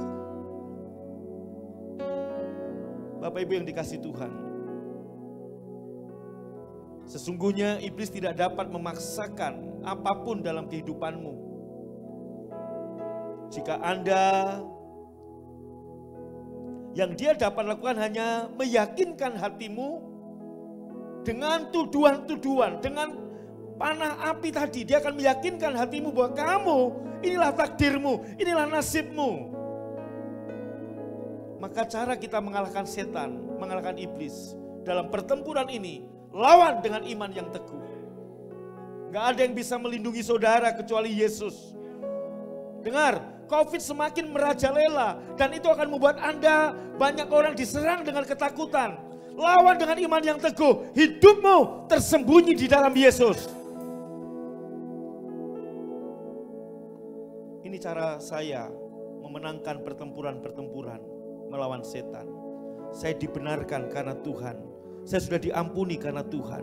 Bapak Ibu yang dikasihi Tuhan, sesungguhnya iblis tidak dapat memaksakan apapun dalam kehidupanmu. Jika Anda Yang dia dapat lakukan hanya meyakinkan hatimu dengan tuduhan-tuduhan, dengan panah api tadi. Dia akan meyakinkan hatimu bahwa kamu, inilah takdirmu, inilah nasibmu. Maka cara kita mengalahkan setan, mengalahkan iblis dalam pertempuran ini, lawan dengan iman yang teguh. Gak ada yang bisa melindungi saudara kecuali Yesus. Dengar, COVID semakin merajalela dan itu akan membuat Anda banyak orang diserang dengan ketakutan. Lawan dengan iman yang teguh, hidupmu tersembunyi di dalam Yesus. Ini cara saya memenangkan pertempuran-pertempuran melawan setan. Saya dibenarkan karena Tuhan. Saya sudah diampuni karena Tuhan.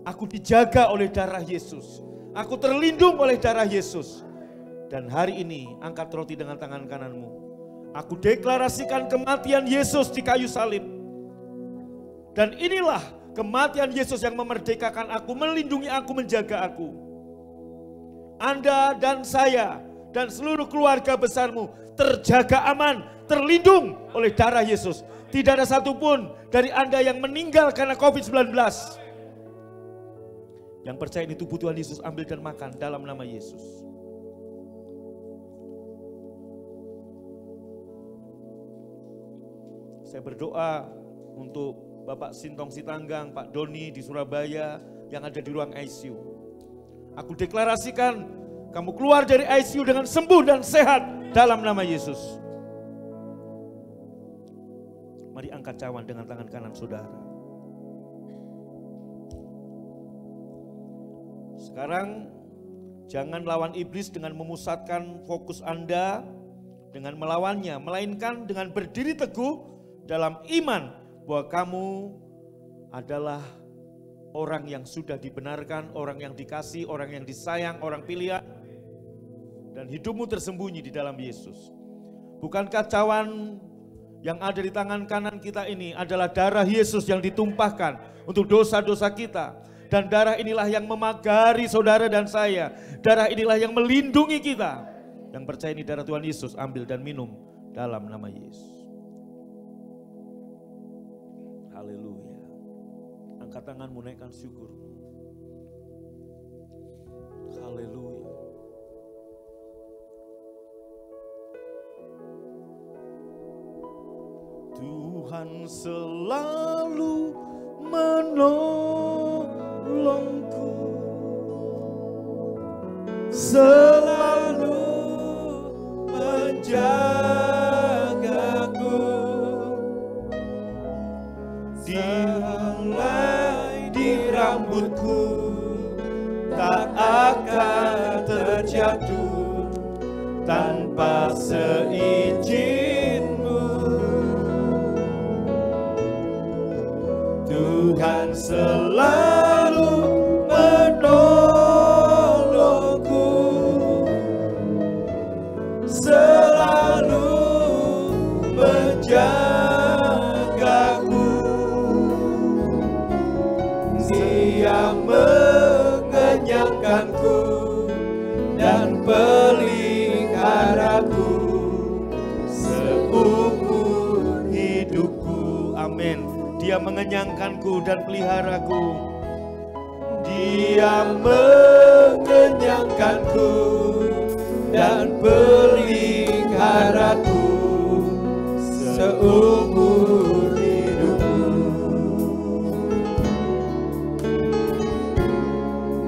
Aku dijaga oleh darah Yesus. Aku terlindung oleh darah Yesus. Dan hari ini angkat roti dengan tangan kananmu. Aku deklarasikan kematian Yesus di kayu salib. Dan inilah kematian Yesus yang memerdekakan aku, melindungi aku, menjaga aku. Anda dan saya dan seluruh keluarga besarmu terjaga aman, terlindung oleh darah Yesus. Tidak ada satupun dari Anda yang meninggal karena COVID-19. Yang percaya ini tubuh Tuhan Yesus, ambil dan makan dalam nama Yesus. Saya berdoa untuk Bapak Sintong Sitanggang, Pak Doni di Surabaya yang ada di ruang ICU. Aku deklarasikan kamu keluar dari ICU dengan sembuh dan sehat dalam nama Yesus. Mari angkat cawan dengan tangan kanan saudara. Sekarang jangan lawan iblis dengan memusatkan fokus Anda dengan melawannya, melainkan dengan berdiri teguh dalam iman bahwa kamu adalah orang yang sudah dibenarkan, orang yang dikasih, orang yang disayang, orang pilihan, dan hidupmu tersembunyi di dalam Yesus. Bukankah cawan yang ada di tangan kanan kita ini adalah darah Yesus yang ditumpahkan untuk dosa-dosa kita? Dan darah inilah yang memagari saudara dan saya. Darah inilah yang melindungi kita. Yang percaya ini darah Tuhan Yesus, ambil dan minum dalam nama Yesus. Haleluya. Angkat tanganmu, naikkan syukur. Haleluya. Tuhan selalu menolongku, selalu menjagaku, dimulai di rambutku, tak akan terjatuh tanpa seizin-Mu. Tuhan selalu menolongku, selalu menjagaku. Dia mengenyangkanku dan peliharaku seumur hidupku. Amin. Dia mengenyangkanku dan peliharaku. Dia mengenyangkanku dan peliharaku seumur hidupku.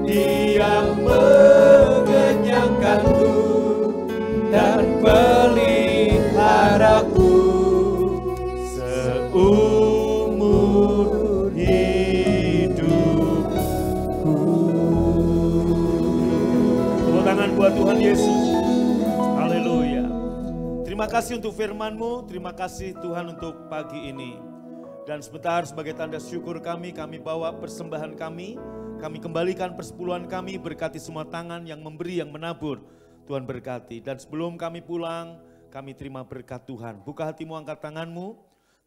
Dia mengenyangkanku dan peliharaku seumur hidupku. Tepuk tangan buat Tuhan Yesus. Haleluya. Terima kasih untuk firman-Mu, terima kasih Tuhan untuk pagi ini. Dan sebentar sebagai tanda syukur kami bawa persembahan kami kembalikan persepuluhan kami, berkati semua tangan yang memberi, yang menabur. Tuhan berkati. Dan sebelum kami pulang, kami terima berkat Tuhan. Buka hatimu, angkat tanganmu.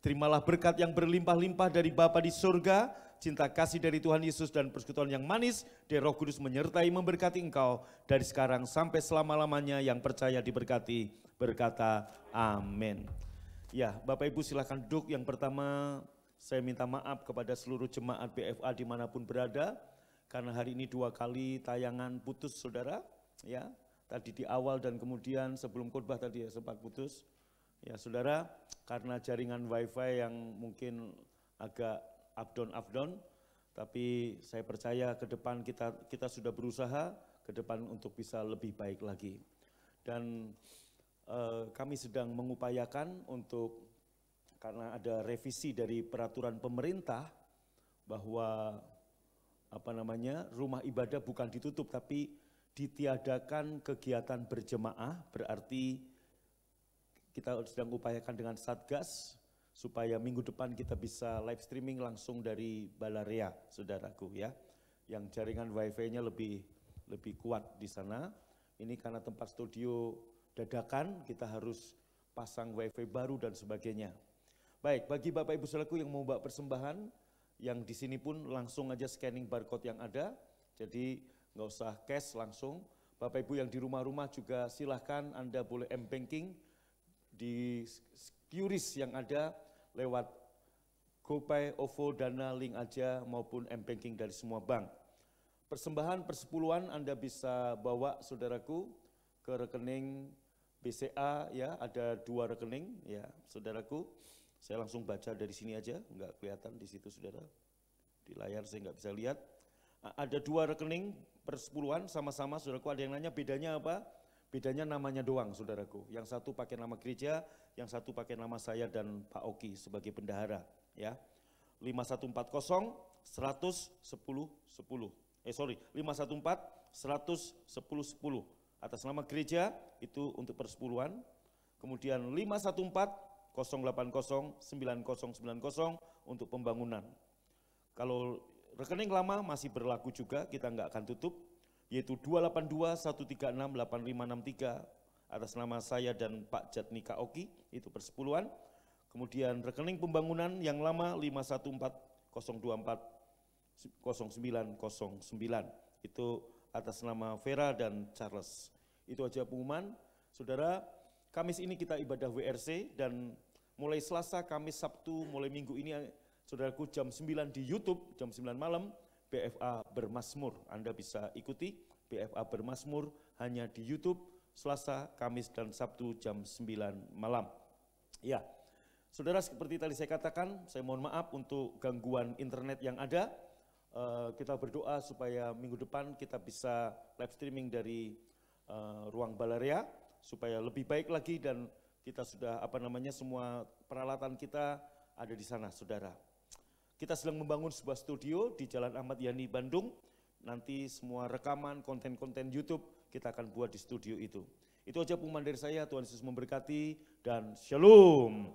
Terimalah berkat yang berlimpah-limpah dari Bapa di surga. cinta kasih dari Tuhan Yesus dan persekutuan yang manis dari Roh Kudus menyertai memberkati engkau dari sekarang sampai selama-lamanya. Yang percaya diberkati berkata amin. Ya, Bapak Ibu silakan duduk. Yang pertama saya minta maaf kepada seluruh jemaat BFA dimanapun berada. Karena hari ini 2 kali tayangan putus saudara. Ya, tadi di awal dan kemudian sebelum khotbah tadi ya sempat putus. Ya saudara, karena jaringan wifi yang mungkin agak up down, tapi saya percaya ke depan kita sudah berusaha ke depan untuk bisa lebih baik lagi. Dan kami sedang mengupayakan untuk, karena ada revisi dari peraturan pemerintah bahwa rumah ibadah bukan ditutup tapi ditiadakan kegiatan berjemaah, berarti kita sedang upayakan dengan Satgas supaya minggu depan kita bisa live streaming langsung dari Balarea, saudaraku ya. Yang jaringan wifi-nya lebih kuat di sana. Ini karena tempat studio dadakan, kita harus pasang wifi baru dan sebagainya. Baik, bagi Bapak Ibu saudaraku yang mau bawa persembahan, yang di sini pun langsung aja scanning barcode yang ada. Jadi nggak usah cash langsung. Bapak Ibu yang di rumah-rumah juga silahkan Anda boleh M-Banking di QRIS yang ada lewat GoPay, OVO, Dana, Link aja maupun M-Banking dari semua bank. Persembahan persepuluhan Anda bisa bawa saudaraku ke rekening BCA ya, ada 2 rekening ya saudaraku. Saya langsung baca dari sini aja, enggak kelihatan di situ saudara. Di layar saya enggak bisa lihat. Ada 2 rekening persepuluhan sama-sama saudaraku, ada yang nanya bedanya apa? Bedanya namanya doang saudaraku, yang satu pakai nama gereja, yang satu pakai nama saya dan Pak Oki sebagai bendahara ya. 5140 100 10 10. 514 100 10 10 atas nama gereja itu untuk persepuluhan. Kemudian 514 080 9090 untuk pembangunan. Kalau rekening lama masih berlaku juga, kita nggak akan tutup, yaitu 282 136 8563 atas nama saya dan Pak Jatnika Oki, itu persepuluhan. Kemudian rekening pembangunan yang lama 514 024 0909, itu atas nama Vera dan Charles. Itu aja pengumuman. Saudara, Kamis ini kita ibadah WRC dan mulai Selasa, Kamis, Sabtu, mulai minggu ini saudaraku jam 9 di YouTube, jam 9 malam, BFA Bermazmur. Anda bisa ikuti BFA Bermazmur hanya di YouTube Selasa, Kamis, dan Sabtu jam 9 malam. Ya, saudara seperti tadi saya katakan, saya mohon maaf untuk gangguan internet yang ada. Kita berdoa supaya minggu depan kita bisa live streaming dari ruang Balarea, supaya lebih baik lagi dan kita sudah semua peralatan kita ada di sana saudara. Kita sedang membangun sebuah studio di Jalan Ahmad Yani, Bandung. Nanti semua rekaman, konten-konten YouTube kita akan buat di studio itu. Itu aja pengumuman dari saya, Tuhan Yesus memberkati dan shalom.